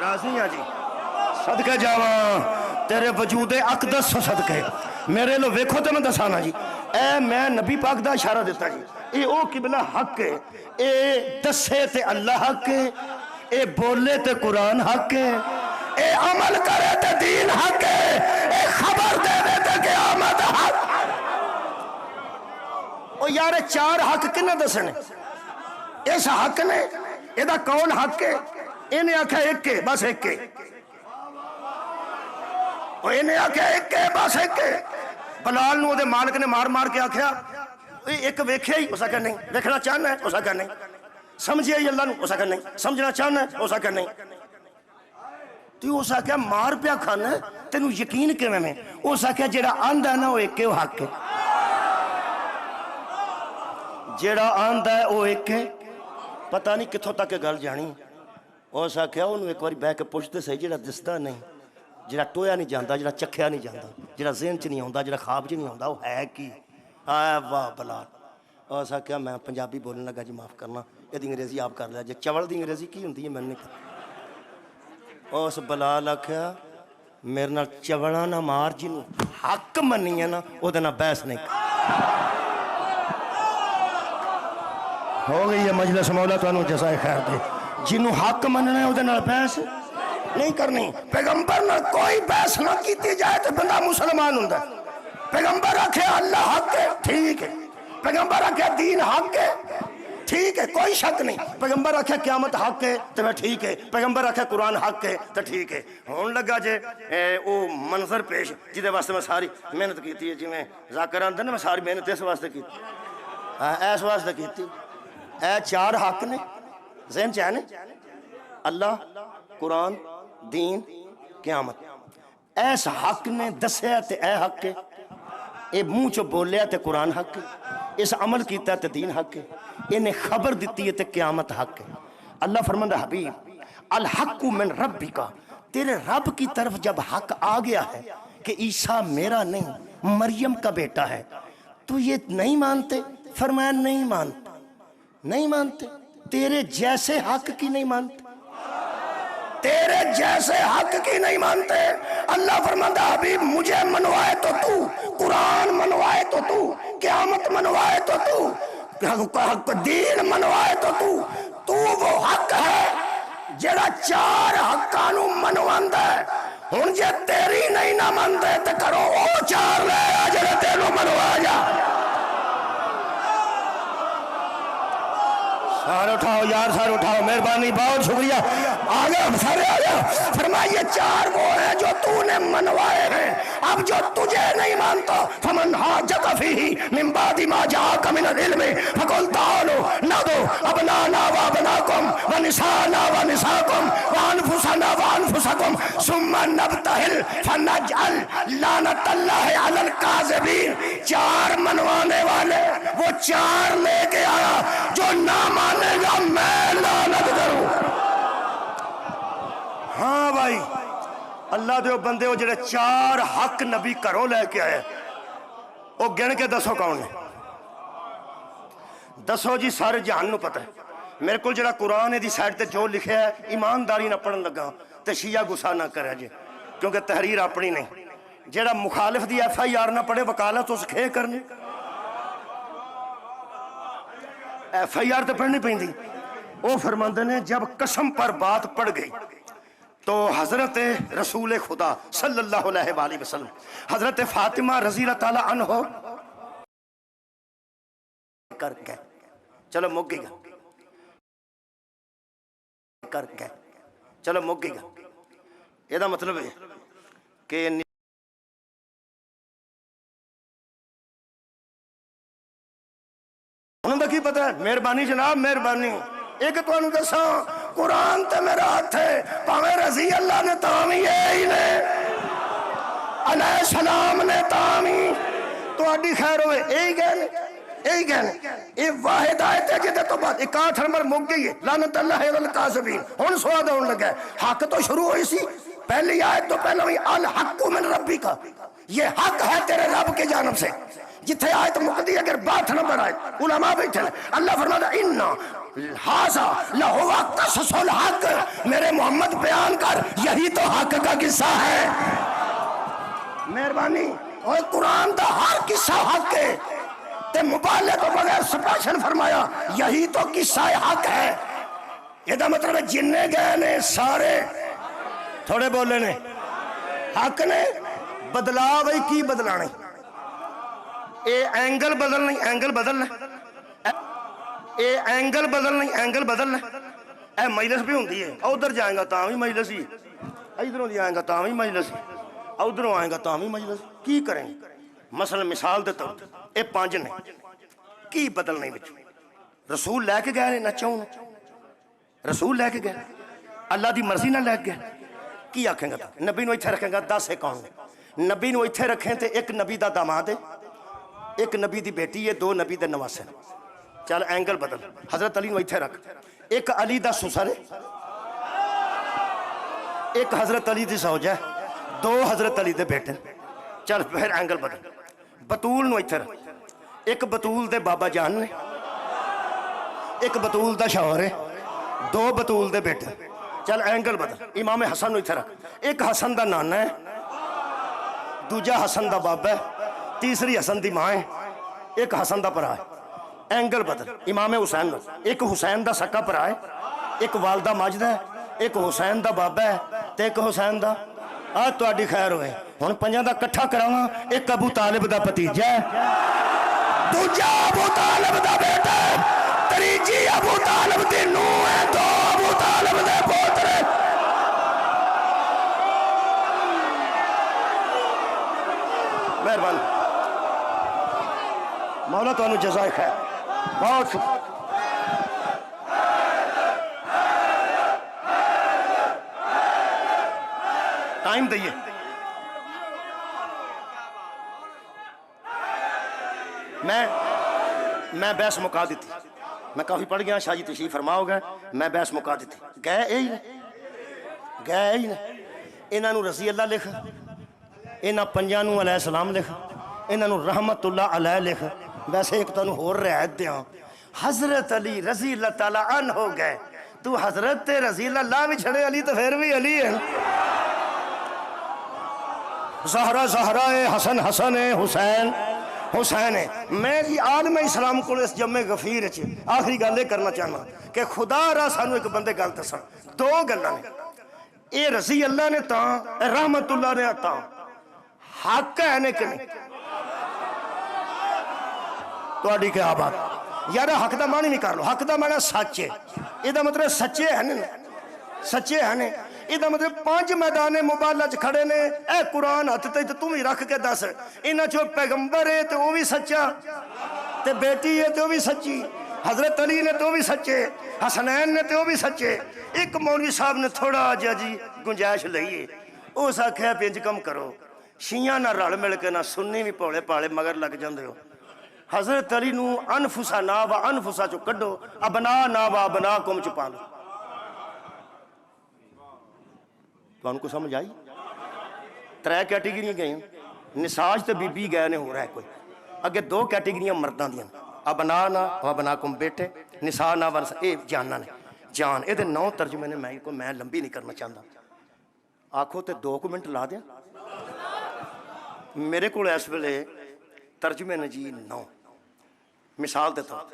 راضی ہیں جی صدقے جاواں تیرے وجود اقدس صدقے میرے لو ویکھو تے میں دسانا جی اے میں نبی پاک دا اشارہ دیتا جی اے او قبلہ حق ہے اے دسے تے اللہ حق ہے اے بولے تے قرآن حق ہے اے عمل کرے تے دین حق ہے اے خبر دے دے تے قیامت حق او یار چار حق کنے دسنے اس حق نے اے دا کون حق ہے انہیں آکھا ایک کے بس ایک کے انہیں آکھا ایک کے بس ایک کے بلال نو دے مالک نے مار مار کے آکھیا ایک ویکھے ہی اسا کہ نہیں ویکھنا چاہنا ہے اسا کہ نہیں سمجھے ہی اللہ نو اسا کہ نہیں سمجھنا چاہنا ہے اسا کہ نہیں تو اسا کہ مار پیا کھانا ہے تینوں یقین کے میں اسا کہ جیڑا آندہ ہے نا وہ ایک کے وہ حق ہے جیڑا آندہ ہے وہ ایک کے پتہ نہیں کتھوں تک گل جانی اسا کہ انہوں ایک باری بہ کے پوچھتے صحیح جیڑا دستا نہیں جڑا ٹویا نہیں جاندا جڑا چکھیا نہیں جاندا جڑا ذہن چ نہیں ہوندا جڑا خواب چ نہیں ہوندا وہ ہے کی آ واہ بلال اسا کیا میں پنجابی بولنے لگا جی معاف کرنا یہ انگریزی آپ کر لیا جی چول دی انگریزی کی ہوندی ہے میں نہیں پتہ اس بلال آکھیا میرے نال چوڑا نہ مار جنوں حق منی ہے نا او دے نال بحث نہیں ہو گئی ہے مجلس مولا تانوں جزائے خیر دے جنوں حق مننا ہے او دے نال بحث نہیں کرنی پیغمبر نہ کوئی بحث نہ کیتی جائے تو بندہ مسلمان ہوں پیغمبر رکھے اللہ حق ہے ٹھیک ہے پیغمبر رکھے دین حق ہے ٹھیک ہے کوئی شک نہیں پیغمبر رکھے قیامت حق ہے تو میں ٹھیک ہے پیغمبر رکھے قرآن حق ہے تو ٹھیک ہے ہون لگا جے او منظر پیش جدے واسطے میں ساری محنت کیتی ہے جی میں ذاکر اندر نے میں ساری محنت اس واسطے کیتی ایس واسطے کیتی اے چار حق نے ذہن چاہنے اللہ قرآن دین قیامت ایس حق نے دسیا تے اے حق ہے اے منہ چو بولیا تے قرآن حق ہے اس عمل کیتا تے دین حق ہے انہیں خبر دیتی ہے تے قیامت حق ہے اللہ فرماندہ حبیب الحق من ربک تیرے رب کی طرف جب حق آ گیا ہے کہ عیسیٰ میرا نہیں مریم کا بیٹا ہے تو یہ نہیں مانتے فرمایا نہیں مانتے نہیں مانتے تیرے جیسے حق کی نہیں مانتے تیرے جیسے حق کی نہیں مانتے اللہ فرماندہ حبیب مجھے منوائے تو قرآن منوائے تو قیامت منوائے تو دین منوائے تو وہ حق ہے جڑا چار حقانو منواندہ ہے ہن جے تیری نہیں نہ مانتے تو کرو او چار لے آ جڑا تینوں منوا جا سارے اٹھاؤ یار سارے اٹھاؤ مہربانی بہت شکریہ آگے سارے آگے فرمائیے چار وہ ہیں جو تو نے منوائے ہیں اب جو تجھے نہیں مانتا فمن حاجک فیہ من بعد ما جاءک من العلم فقل تعالوا ندعو ابناءنا وابناکم ونساءنا ونساءکم وانفسنا وانفسکم ثم نبتہل فنجعل لعنت اللہ علی الکاذبین چار منوانے والے وہ چار لے کے آیا جو نہ مانے گا میں لعنت کروں ہاں بھائی اللہ دے بندے ہو جڑے چار حق نبی کرو لے کے آئے وہ گن کے دسو کون ہے دسو جی سارے جہان نو پتہ ہے میرے کو جڑا قرآن ہے دی سائٹ تے جو لکھے ہے ایمانداری نہ پڑھن لگا تے شیعہ گسا نہ کرے جی کیونکہ تحریر اپنی نہیں جڑا مخالف دی ایف آئی آر نہ پڑھے وکالت اس کھے کرنی ایف آئی آر تے پڑھنی پہن دی وہ فرماندے نے جب قسم پر بات پڑ گئی تو حضرت رسول خدا صلی اللہ علیہ وآلہ وسلم حضرت فاطمہ رضی اللہ تعالیٰ عنہ کر گئے چلو مک گئی گا کر گئے چلو مک گئی گا یہ دا مطلب ہے کہ انہوں نے کی پتہ ہے مہربانی جناب مہربانی ایک تو انہوں دسا قرآن تے میرا ہاتھ ہے پاویں رضی اللہ نے تامی ہی نے علیہ السلام نے تامی تو اڈی خیر ہوئے یہی کہنے یہ واحد آیت ہے جدے تو بعد 61 نمبر مک گئی ہے لعنت اللہ علی الکاذبین ہن سواد ہونے لگا ہے حق تو شروع ہوئی سی پہلی آیت تو پہلا ہوئی الحق من ربی کا یہ حق ہے تیرے رب کے جانب سے جتھے آیت مقدی اگر 62 نمبر آیت علماء بیٹھے اللہ فرماتا انا ہاذا لہو قصص الحق، میرے محمد بیان کر، یہی تو حق کا قصہ ہے۔ مہربانی، اور قرآن دا ہر قصہ حق ہے تے مبالغے تو بغیر سپیشل فرمایا یہی تو قصہ حق ہے۔ یہ مطلب ہے جننے گئے نے سارے تھوڑے بولے نے حق نے، بدلا بھئی کی بدلانے، اے اینگل بدل نہیں، اینگل بدلنا، اے اینگل بدل نہیں، اینگل بدلنا، اے مجلس بھی ہوندی ہے، ادھر جائیں گا تاں بھی مجلس ہی، ادھروں دی آئیں گا تاں بھی مجلس ہی، ادھروں آئیں گا تاں بھی مجلس، کی کریں؟ مثلا مثال دیتا ہوں، اے پانچ نے کی بدلنے بچ، رسول لے کے گئے نہ چاہوں، رسول لے کے گئے، اللہ دی مرضی نہ لے کے گئے، کی آکھیں گا؟ نبی نو اتھے رکھیں گا 10 کون، نبی نو اتھے رکھیں تے ایک نبی دا داماد ہے، ایک نبی دی بیٹی ہے، 2 نبی دے نواسے، چل اینگل بدل، حضرت علی نو اتھے رکھ، ایک علی دا سسر ہے، ایک حضرت علی دی زوجہ ہے، 2 حضرت علی دے بیٹے، چل پھر اینگل بدل، بطول نو اتھے رکھ، ایک بطول دے بابا جان نے، ایک بطول دا شوہر ہے، 2 بطول دے بیٹے، چل اینگل بدل، امام حسن نو اتھے رکھ، ایک حسن دا نانا ہے، دوجا حسن دا بابا ہے، تیسری حسن دی ماں ہے، ایک حسن دا پرا ہے، اینگل بدل، امام حسین نو، ایک حسین دا سکا پرا ہے، ایک والدہ ماجدہ ہے، ایک حسین دا بابا ہے، تے ایک حسین دا، آج تو آڈی خیر ہوئے، ہون پنجاں دا کٹھا کراؤں، ایک ابو طالب دا پتیجہ ہے، دوجا ابو طالب دا بیٹا ہے، تریجی ابو طالب دی نو ہے، 2 ابو طالب دے پوترے، مہربان مولا تو انہوں جزائے خیر، بہت شکر۔ ٹائم دئیے، میں بحث مکا دیتی، میں کافی پڑھ گیا، شاہ جی تشریف فرما ہو گئے، میں بحث مکا دیتی، گئے ہی نے، انہاں نو رضی اللہ لکھ، انہاں پنجاں نو علیہ السلام لکھ، انہاں نو رحمت اللہ علیہ لکھ، ویسے ایک تو ہور رعایت دیاں، حضرت علی رضی اللہ تعالیٰ عنہ ہو گئے، تو حضرت رضی اللہ بھی چھڑے علی تو پھر بھی علی ہے، زہرہ زہرہ ہے، حسن حسن ہے، حسین حسین ہے۔ میں عالم اسلام کو اس جمع غفیر ہے آخری گالے کرنا چاہنا کہ خدا را سانو ایک بندے گل دسا، 2 گلاں نے، اے رضی اللہ نے تاں، اے رحمت اللہ نے تاں، حق ہے نے کہ نہیں؟ تو آڈی کیا بات یارہ حق دا معنی نہیں کر لو، حق دا معنی سچ ہے، یہ دا مطلب سچے ہیں نا، سچے ہیں نا، یہ دا مطلب 5 میدان مبالغہ کھڑے نے، اے قرآن ہاتھ تے تم ہی رکھ کے دس، انہاں چو پیغمبر ہے تو وہ بھی سچا، تے بیٹی ہے تو وہ بھی سچی، حضرت علی نے تو وہ بھی سچے، حسنین نے تو وہ بھی سچے، ایک مولوی صاحب نے تھوڑا جی گنجائش لئیے، اس آکھیا پینج کم کرو، شیعہ نہ رل مل کے نہ سنی بھی پوڑے پاڑے مگر لگ جاندے ہو، حضرت علی نو انفسا نا و انفسا چو کڈو، ابنا نا و ابنا کم چو پالو، تو ان کو سمجھ آئی؟ 3 کیٹیگریاں گئے ہیں، نساج تے بی بی گئے نے ہو رہا ہے کوئی، اگے 2 کیٹیگریاں مردان دیاں، ابنا نا و ابنا کم بیٹے، نسا نا و نسا، اے جاننا نے، جان، اے دے 9 ترجمے نے، میں لمبی نہیں کرنا چاہتا، آنکھوں تے 2 منٹ لا دیں، میرے کو اس ویلے ترجمے نے جی 9، مثال دیتا ہوں،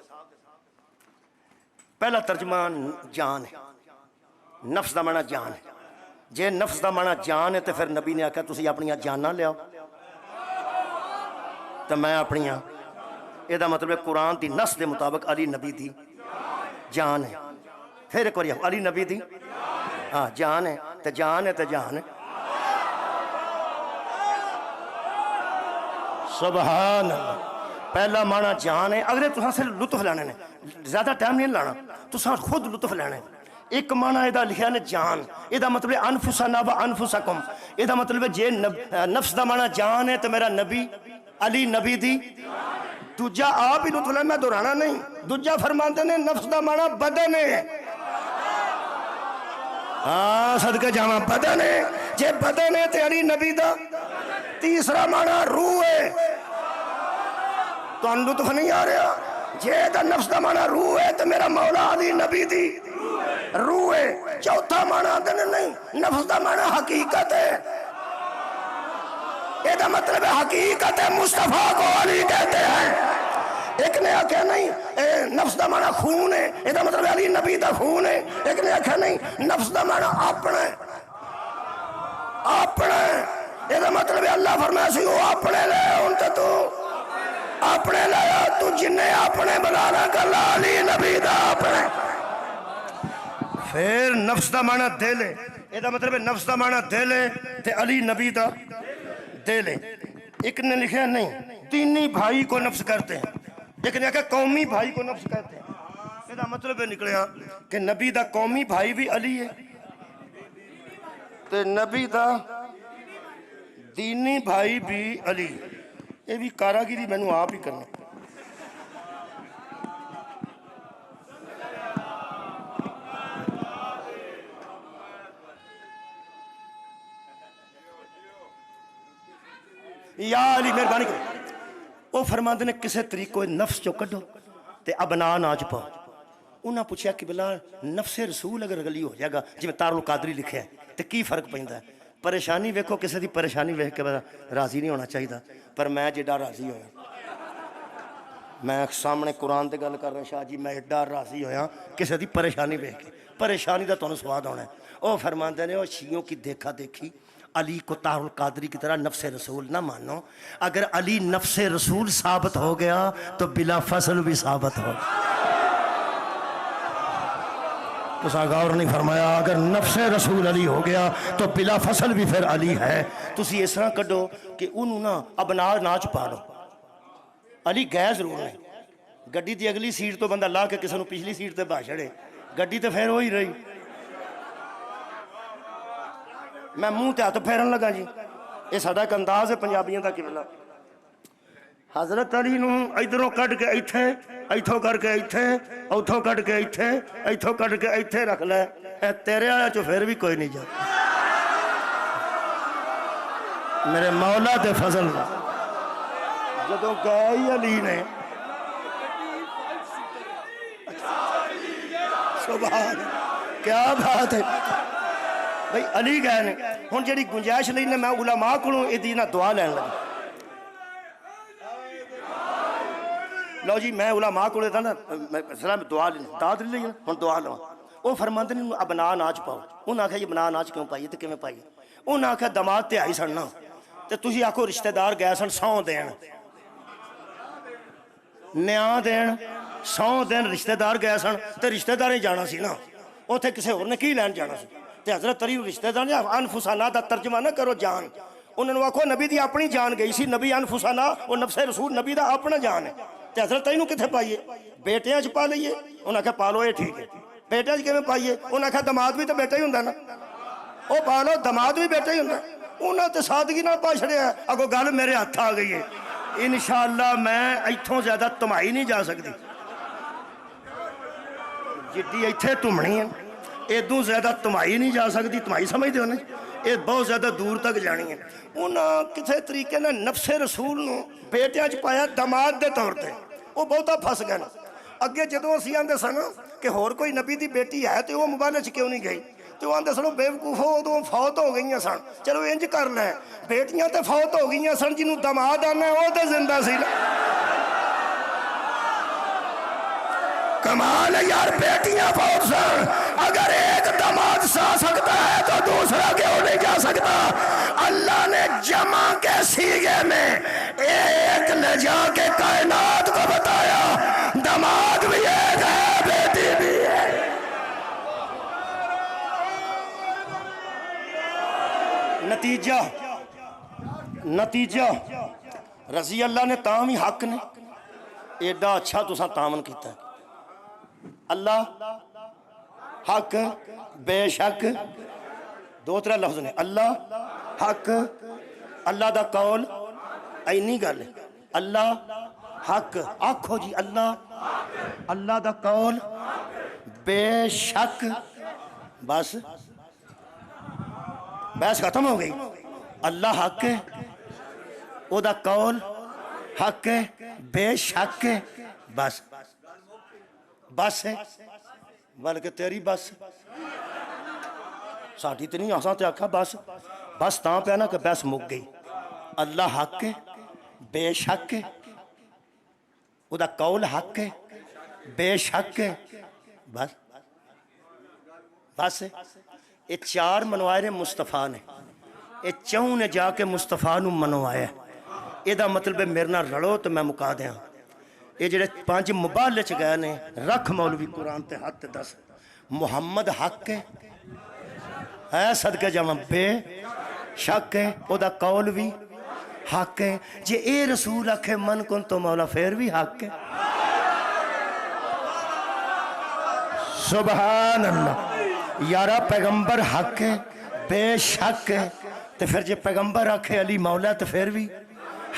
پہلا ترجمہ جان ہے، نفس دا معنی جان ہے، جے نفس دا معنی جان ہے تو پھر نبی نے آکھا تسی اپنیاں جاناں لے آؤ، تو میں اپنیاں، یہ دا مطلب قرآن دی نص دے مطابق علی نبی دی جان ہے، پھر ایک بار علی نبی دی جان ہے تو جان ہے تو جان ہے، سبحان اللہ، پہلا معنی جان ہے، اگلے تساں سے لطف لینے نے، زیادہ ٹائم نہیں لانا، تساں خود لطف لینے، ایک معنی ایدہ لکھیا نے جان، ایدہ مطلب انفسنا و انفسکم، ایدہ مطلب جے نفس دا معنی جان ہے تو میرا نبی علی نبی دی، دوجہ آپ ہی لطف لے، میں دہرانا نہیں، دوجہ فرماتے نے نفس دا معنی بدن ہے، صدقہ جامع بدن ہے، جے بدن ہے تو علی نبی دا، تیسرا معنی روح ہے، تو ان لطف نہیں آ رہا، جے دا نفس دا مانا روح ہے تو میرا مولا علی نبی دی روح ہے. چوتھا مانا دن نہیں، نفس دا مانا حقیقت ہے. یہ دا مطلب ہے حقیقت ہے، مصطفیٰ کو علی کہتے ہیں. ایک نے آکھا نہیں نفس دا مانا خون ہے، یہ دا مطلب ہے علی نبی دا خون ہے. ایک نے آکھا نہیں نفس دا مانا اپنا ہے، اپنا ہے، یہ دا مطلب ہے اللہ فرمایا سی وہ اپنے لے ان تو اپنے لے تو جنہیں اپنے بلانا کر لا علی نبی دا اپنے. پھر نفس دا مانا دل ہے، یہ دا مطلب ہے نفس دا مانا دل ہے تے علی نبی دا دل ہے. ایک نے لکھا نہیں تینی بھائی کو نفس کرتے ہیں، ایک نے کہا قومی بھائی کو نفس کرتے ہیں. یہ دا مطلب ہے نکلیا کہ نبی دا قومی بھائی بھی علی ہے تے نبی دا دینی بھائی بھی علی. یہ بھی کاراگیری میں نے آپ ہی کرنا. یا علی مہربانی کرو. وہ فرماندے نے کسے طریقے نفس چو کڈو تے ابنا ناچ پاؤ. انہاں پوچھا کہ بلا نفس رسول اگر غلی ہو جائے گا جی میں تارل قادری لکھے ہے تے کی فرق پہندا ہے؟ پریشانی ویکھو کسے دی پریشانی ویکھ کے راضی نہیں ہونا چاہیے، پر میں جیڈا راضی ہویا، میں سامنے قرآن تے گل کر رہا شاہ جی، میں ایڈا راضی ہویا کسے دی پریشانی ویکھ کے. پریشانی دا تانوں سواد ہونا ہے. وہ فرماندے نے وہ شیعوں کی دیکھا دیکھی علی کو طاہر القادری کی طرح نفس رسول نہ مانو. اگر علی نفس رسول ثابت ہو گیا تو بلا فصل بھی ثابت ہو. تو غور نہیں فرمایا. اگر نفس رسول علی ہو گیا تو بلا فصل بھی پھر علی ہے. تسی اس طرح کڈو کہ انہوں نا ابنا ناچ پا لو. علی گئے ضرور نہیں، گڈی دی اگلی سیٹ تو بندہ لا کے کسی نے پچھلی سیٹ تے بہ چھڑے، گڈی تو پھر وہی رہی. میں منہ تے ہاتھ پھیرن لگا جی. یہ ساڈا ایک انداز ہے پنجابیاں دا قبلہ. حضرت علی نو ادھروں کڈ کے ایتھے، ایتھوں کر کے ایتھے، اوتھوں کڈ کے ایتھے، ایتھوں کڈ کے ایتھے رکھ لے. اے تیرے آیا چو پھر بھی کوئی نہیں جاتا میرے مولا دے فضل دا. جدوں گئے ہی علی نے سبحان کیا بات ہے بھئی علی گئے نے. ہن جڑی گنجائش لئی نے میں علماء کولوں ادی نہ دعا لین لگا. لو جی میں علماء کولے تھا نا سلام دعا لین داد لئی ہن دعا لواں. وہ فرماندے نے ابنا ناچ پاؤ. انہاں آکھیا یہ ابنا ناچ کیوں پائیے تے کیویں پائیے؟ انہاں آکھیا دماد تے آئی سن نا تے تسی آکھو رشتہ دار گئے سن سو دین، نیاں دین، سو دن رشتہ دار گئے سن تے رشتہ دار ہی جانا سی نا، اوتھے کسے ہور نے کی لین جانا سی. تے حضرت علی رشتہ دار نے انفسانہ دا ترجمہ نہ کرو جان. انہوں نے آکھو نبی دی اپنی جان گئی سی، نبی انفسانہ اور نفس رسول نبی دا اپنا جان ہے. تے حضرت علی نو کتھے پائیے؟ بیٹیاں چ پا لئیے. انہاں کہا پالو یہ ٹھیک ہے. بیٹیاں چ کیویں پائیے؟ انہاں کہا دماد بھی تو بیٹا ہی ہوندا نا. او پالو دماد بھی بیٹا ہی ہوندا. انہاں تے سادگی نال پا چھڑیا. اگوں گل میرے ہاتھ آ گئی ہے. انشاءاللہ میں ایتھوں زیادہ تمائی نہیں جا سکتی. جدی ایتھے تمنی ہے ادوں زیادہ تمائی نہیں جا سکتی. تمائی سمجھتے ہو نا؟ یہ بہت زیادہ دور تک جانی ہے. انہاں کسے طریقے نے نفس رسول نو بیٹیاں چ پایا دماد دے طور تے. وہ بہتا پھس گئے. اگے جدوں اسی آندے سن کہ ہور کوئی نبی دی بیٹی ہے تو وہ موبائل چ کیوں نہیں گئی؟ تو آندے سنو بیوقوفو ادوں فوت ہو گئی سن. چلو انج کر لیں بیٹیاں تے فوت ہو گئی سن، جنوں دماد آنا وہ تے زندہ سی نا. کمال ہے یار، بیٹیاں فوت سن. اگر ایک دماد سا سکتا ہے تو دوسرا کیوں نہیں جا سکتا؟ اللہ نے جمع کے سیغے میں ایک نے جا کے کائنات کو بتایا دماد بھی ایک ہے بیٹی بھی ہے. نتیجہ رضی اللہ نے تام ہی حق نے ایڈا اچھا تساں تامن کیتا ہے. اللہ حق بے شک دو ترے لفظ نے. اللہ حق، اللہ دا قول اینی گل ہے. اللہ حق آکھو جی اللہ دا قول بے شک. بس بحث ختم ہو گئی. اللہ حق ہے، او دا قول حق ہے، بے شک ہے. بس بس ہے بلکہ تیری بس ساڈی تو نہیں اساں تے آکھا بس بس تاں پیا نا کہ بس مک گئی اللہ حق ہے بے شک ہے او دا قول حق ہے بے شک ہے بس بس یہ چار منوائے مصطفیٰ نے یہ چون نے جا کے مصطفیٰ نو منوایا یہ دا مطلب ہے میرے نال رلو تو میں مکا دیاں یہ جڑے 5 مبالے چ گئے نے رکھ مولوی قرآن تے ہاتھ تے دس محمد حق ہے صدقے جاواں بے شک ہے او دا قول بھی حق ہے جے اے رسول آکھے من کن تو مولا پھر بھی حق ہے سبحان اللہ یارا پیغمبر حق ہے بے شک ہے تو پھر جے پیغمبر آکھے علی مولا تو پھر بھی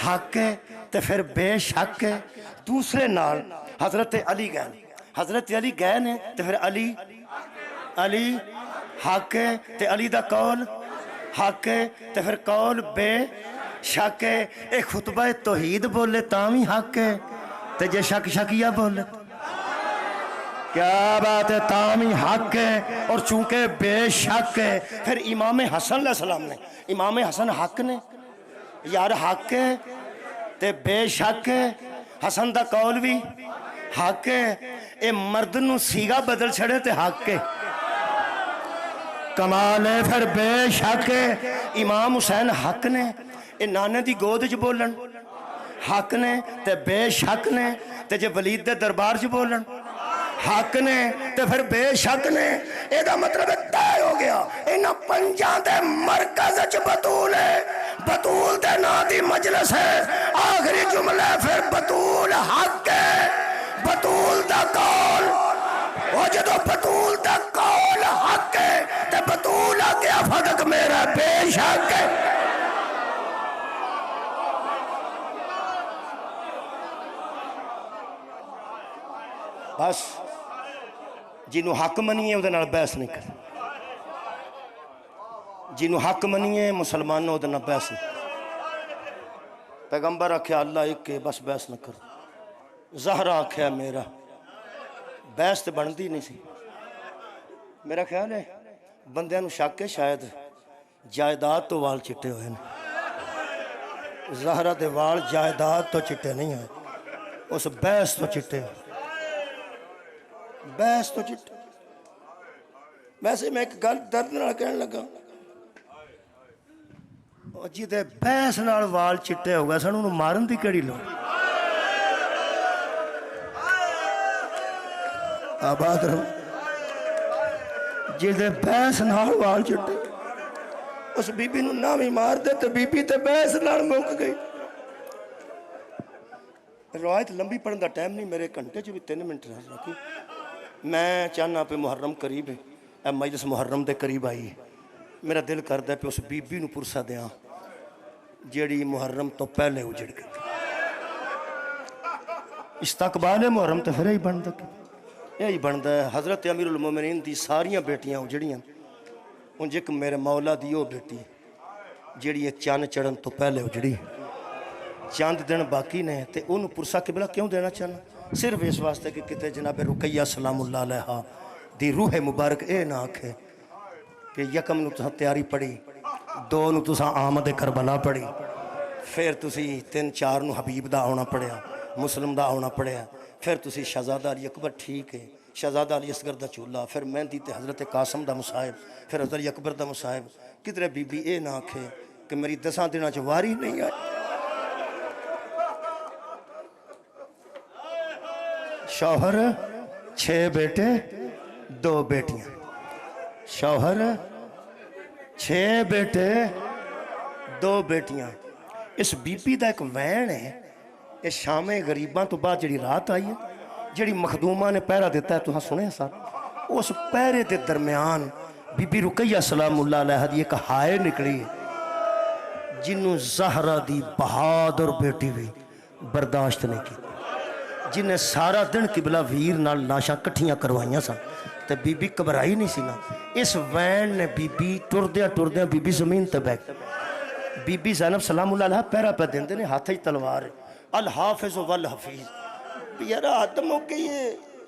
حق ہے تو پھر بے شک ہے دوسرے نال حضرت علی گئے نے تو پھر علی حق ہے تو علی دا قول حق ہے تو پھر قول بے شک ہے اے خطبہ توحید بولے تامی حق ہے تو جے شکیہ بولے کیا بات ہے تامی حق ہے اور چونکہ بے شک ہے پھر امام حسن علیہ السلام نے امام حسن حق نے یار حق ہے تے بے شک ہے حسن دا قول بھی حق ہے اے مرد نو سیگا بدل چھڑے تے حق ہے کمال ہے پھر بے شک ہے امام حسین حق نے اے نانے دی گود جو بولن حق نے تے بے شک نے تے جے ولید دے دربار جو بولن حق نے تے پھر بے شک نے اے دا مطلب طے ہو گیا انہاں پنجاں دے مرکز وچ بطول ہے بطول دے نا دی مجلس ہے آخری جملہ پھر بطول حق ہے بطول دا قول وہ جدو بطول دا قول حق ہے تے بطول آ گیا فدق میرا بے شک ہے بس جنہوں حق منیے وہ دے بحث نہیں کر جنہوں حق منیے مسلمانوں وہ دے بحث نہیں پیغمبر آکھیا اللہ ایک کے بس بحث نہ کر زہرہ آکھیا میرا بحث تے بندی نہیں سی میرا خیال ہے بندیاں نو شک ہے شاید جائیداد تو وال چٹے ہوئے ہیں زہرہ دے وال جائیداد تو چٹے نہیں ہیں اس بحث تو چٹے ہوئے بحث تو چٹے ویسے میں ایک گل درد نال کہنے لگا جی دے بحث نال وال چٹے ہو گئے سن انہوں مارن دی کیڑی لوڑ آباد رہو جی دے بحث نال وال چٹے اس بی بی نو نہ بھی مار دے تو بی بی تے بحث نال مک گئی روایت لمبی پڑھن دا ٹائم نہیں میرے گھنٹے جو بھی 3 منٹ رہ رکھی میں چاہنا پہ محرم قریب ہے اے مجلس محرم دے قریب آئی ہے میرا دل کردہ پہ اس بی بی نو پرسا دیاں جیڑی محرم تو پہلے اجڑ گئی استقبال محرم تو پھر ہی بندہ یہی بندہ ہے حضرت امیر المومنین دی ساریاں بیٹیاں اجڑیاں ان جک میرے مولا دی وہ بیٹی جیڑی یہ چاند چڑھن تو پہلے اجڑی چاند دن باقی نے تے انہوں پرسا قبلہ کیوں دینا چاہنا صرف اس واسطے کہ کتے جناب رقیہ سلام اللہ علیہ دی روح مبارک اے نہ آکھے کہ یکم نو تساں تیاری پڑی 2 نو تساں آمد کربلا پڑی پھر تسی 3 4 نو حبیب دا آنا پڑیا مسلم دا آنا پڑیا پھر تسی شہزادہ علی اکبر ٹھیک ہے شہزادہ علی اصغر دا چولہ پھر مہندی تے حضرت قاسم دا مصاحب پھر حضرت علی اکبر دا مصاحب کدھر بی بی اے نہ آکھے کہ میری 10 دنوں چ واری نہیں آئی شوہر 6 بیٹے 2 بیٹیاں شوہر 6 بیٹے 2 بیٹیاں اس بی بی دا ایک وین ہے یہ شام غریباں تو بعد جڑی رات آئی ہے جڑی مخدومہ نے پہرہ دیتا ہے تو ہاں سنے ساتھ اس پہرے دے درمیان بی بی رقیہ سلام اللہ علیہ دی ایک ہائے نکلی جنہوں زہرہ دی بہادر بیٹی بھی برداشت نہیں کی جنہیں سارا دن قبلہ ویر نال لاشاں کٹھیاں کروائیاں سا تے بی بی کبرائی نہیں سی نا اس وین نے بی بی ٹردیاں بی بی زمین تے بیٹھ بی بی زینب سلام اللہ علیہ پیرا پہ دیندے نے ہاتھ ہی تلوار الحافظ والحفیظ یارا آدم ہو گئی ہے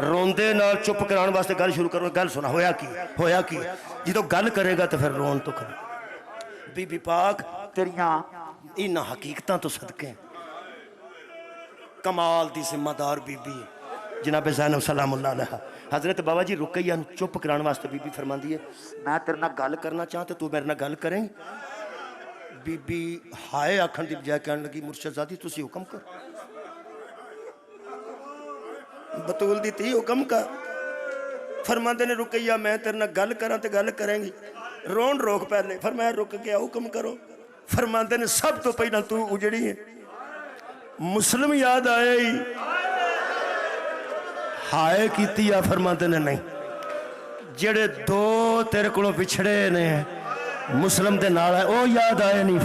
روندے نال چپ کران واسطے گل شروع کرو گل سنا ہویا کی جدو گل کرے گا تو پھر رون تو کرے بی بی پاک تیریاں انہاں حقیقتاں تو صدقے کمال دی ذمہ دار بی بی جناب زینب سلام اللہ علیہ حضرت بابا جی رقیہ چپ کرانے واسطے بی بی فرماندی ہے میں تیرے نال گل کرنا چاہتا تو میرے نال گل کریں بی بی ہائے آکھن دی بجائے کہنے لگی مرشد زادی تسی حکم کر بطول دی تھی حکم کر فرماندے نے رقیہ میں تیرے نال گل کراں تے گل کریں گی رون روک پہلے فرمایا رک گیا حکم کرو فرماندے نے سب تو پہلا تو اجڑی ہے مسلم یاد آئے ہی ہائے کیتی یا فرماندے نے نہیں جڑے دو تیرے کولوں بچھڑے نے مسلم دے نال ہے او یاد آئے نہیں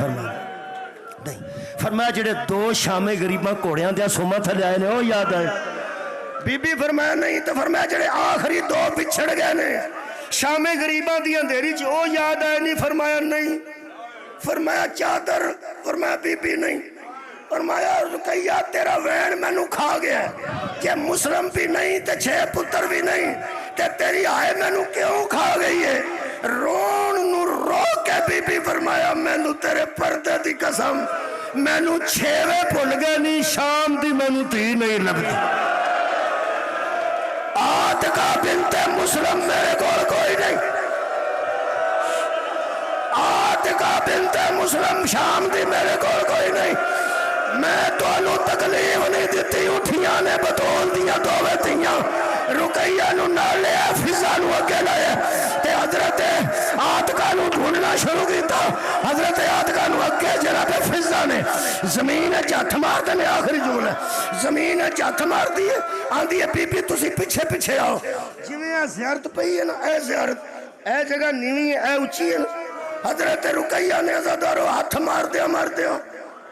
فرمایا جڑے دو شام غریباں گھوڑیاں دیا سوما تھلے آئے نے او یاد آئے بی بی فرمایا نہیں تو فرمایا جڑے آخری دو بچھڑ گئے نے شام غریباں دی اندھیری چ او یاد آئے نہیں فرمایا نہیں فرمایا چادر فرمایا بی بی نہیں فرمایا رقیہ تیرا وین میں نو کھا گیا کہ مسلم بھی نہیں تے 6 پتر بھی نہیں تے تیری آئے میں نو کیوں کھا گئی ہے رون نو رو کے بی بی فرمایا میں نو تیرے پردے دی قسم میں نو 6ویں بھول گئے نہیں شام دی میں نو تھی نہیں لبدی آتکا بنت مسلم میرے کول کوئی نہیں آتکا بنت مسلم شام دی میرے کول کوئی نہیں میں تو انو تکلیف نہیں دیتی اٹھیاں نے بطول دیاں دووے دیاں رقیہ نو نالے فضا نو اگے لائے تے حضرت آتکا نو ڈھونڈنا شروع کیتا حضرت آتکا نو اگے جناب فضا نے زمین جاتھ مار دے آخری جملہ زمین جاتھ مار دیئے آن دیئے بی بی تسی پیچھے پیچھے آؤ جویں زیارت پئی ہے نا اے زیارت اے جگہ نیوی ہے اے اچھی ہے نا حضرت رقیہ نے عزادارو ہاتھ مار دیا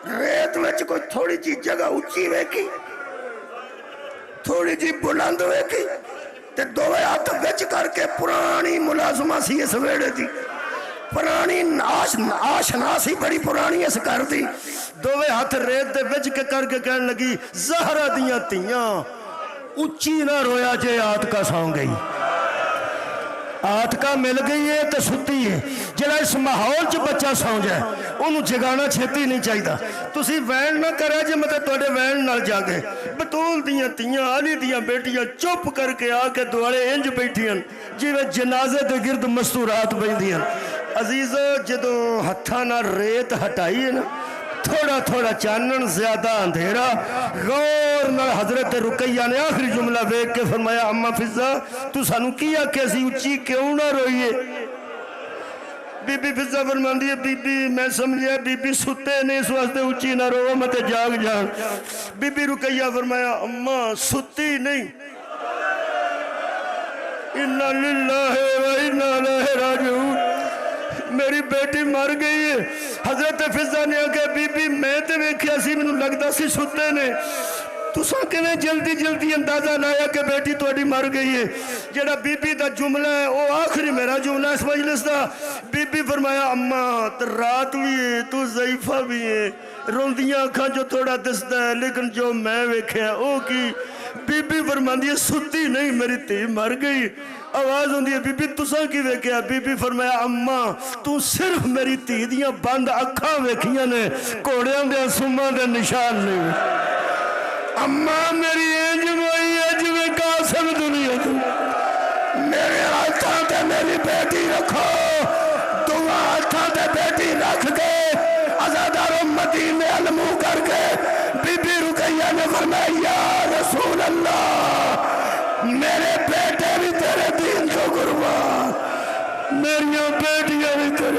ریت وچ کوئی تھوڑی جی جگہ اچھی ویکھی تھوڑی جی بلند ویکھی تے دوے ہاتھ وچ کر کے پرانی ملازمہ سی اس ویڑے دی پرانی آشناسی بڑی پرانی اس کر دی دوے ہاتھ ریت دے وچ کے کر کے کہنے لگی زہرہ دیاں تیاں اچھی نہ رویا جے آتکا ساؤں گئی آتکا مل گئی ہے تو ستی ہے جڑا اس ماحول چ بچہ سو جائے انہوں جگانا چھتی نہیں چاہیدا تسی وین نہ کرے جے مطلب توڑے وین نہ جاگے بطول دیاں تیاں علی دیاں بیٹیاں چپ کر کے آ کے دوارے انج بیٹھیاں جیوے جنازے دے گرد مستورات بیندیاں عزیزو جدو ہتھا نہ ریت ہٹائی ہے نا تھوڑا تھوڑا چانن زیادہ اندھیرا غور نہ حضرت رقیہ نے آخری جملہ بیک کے فرمایا اما فضا تو سانو کیا کیسی اچھی کیوں نہ روئیے بی بی فضا فرمان دیئے بی بی میں سمجھیا بی بی ستے نے اس واسطے اچھی نہ رو مت جاگ جان بی بی رقیہ فرمایا اما ستی نہیں اِنَّا لِلَّهِ وَإِنَّا إِلَيْهِ رَاجِعُونَ میری بیٹی مر گئی ہے حضرت فضا نے آگے بی بی میں تے ویکھیا سی مینوں لگدا سی ستے نے تساں کیویں جلدی جلدی اندازہ لایا کہ بیٹی تہاڈی مر گئی ہے جڑا بی بی دا جملہ ہے او آخری میرا جملہ اس مجلس دا بی بی فرمایا اما رات بھی ہے تو ضعیفہ بھی ہے روندیاں اکھاں جو تھوڑا دستا ہے لیکن جو میں ویکھیا او کی بی بی فرماندی ہے ستی نہیں میری تی مر گئی آواز ہوندی ہے بی بی تساں کی ویکھیا بی بی فرمایا اما تو صرف میری تی دیاں بند اکھاں ویکھیاں نے کوڑیاں دے سوماں دے نشان نہیں اما میری انج ہوئی ہے جویں قاسم دنیا تو میرے ہاتھاں تے میری بیٹی رکھو دعا ہاتھاں تے بیٹی رکھ کے عزادارو مدینے علمو کر کے بی بی رقیہ نے فرمایا یا رسول اللہ میرے بیٹے بھی تیرے دین کو قربان میریاں بیٹیاں بھی تیرے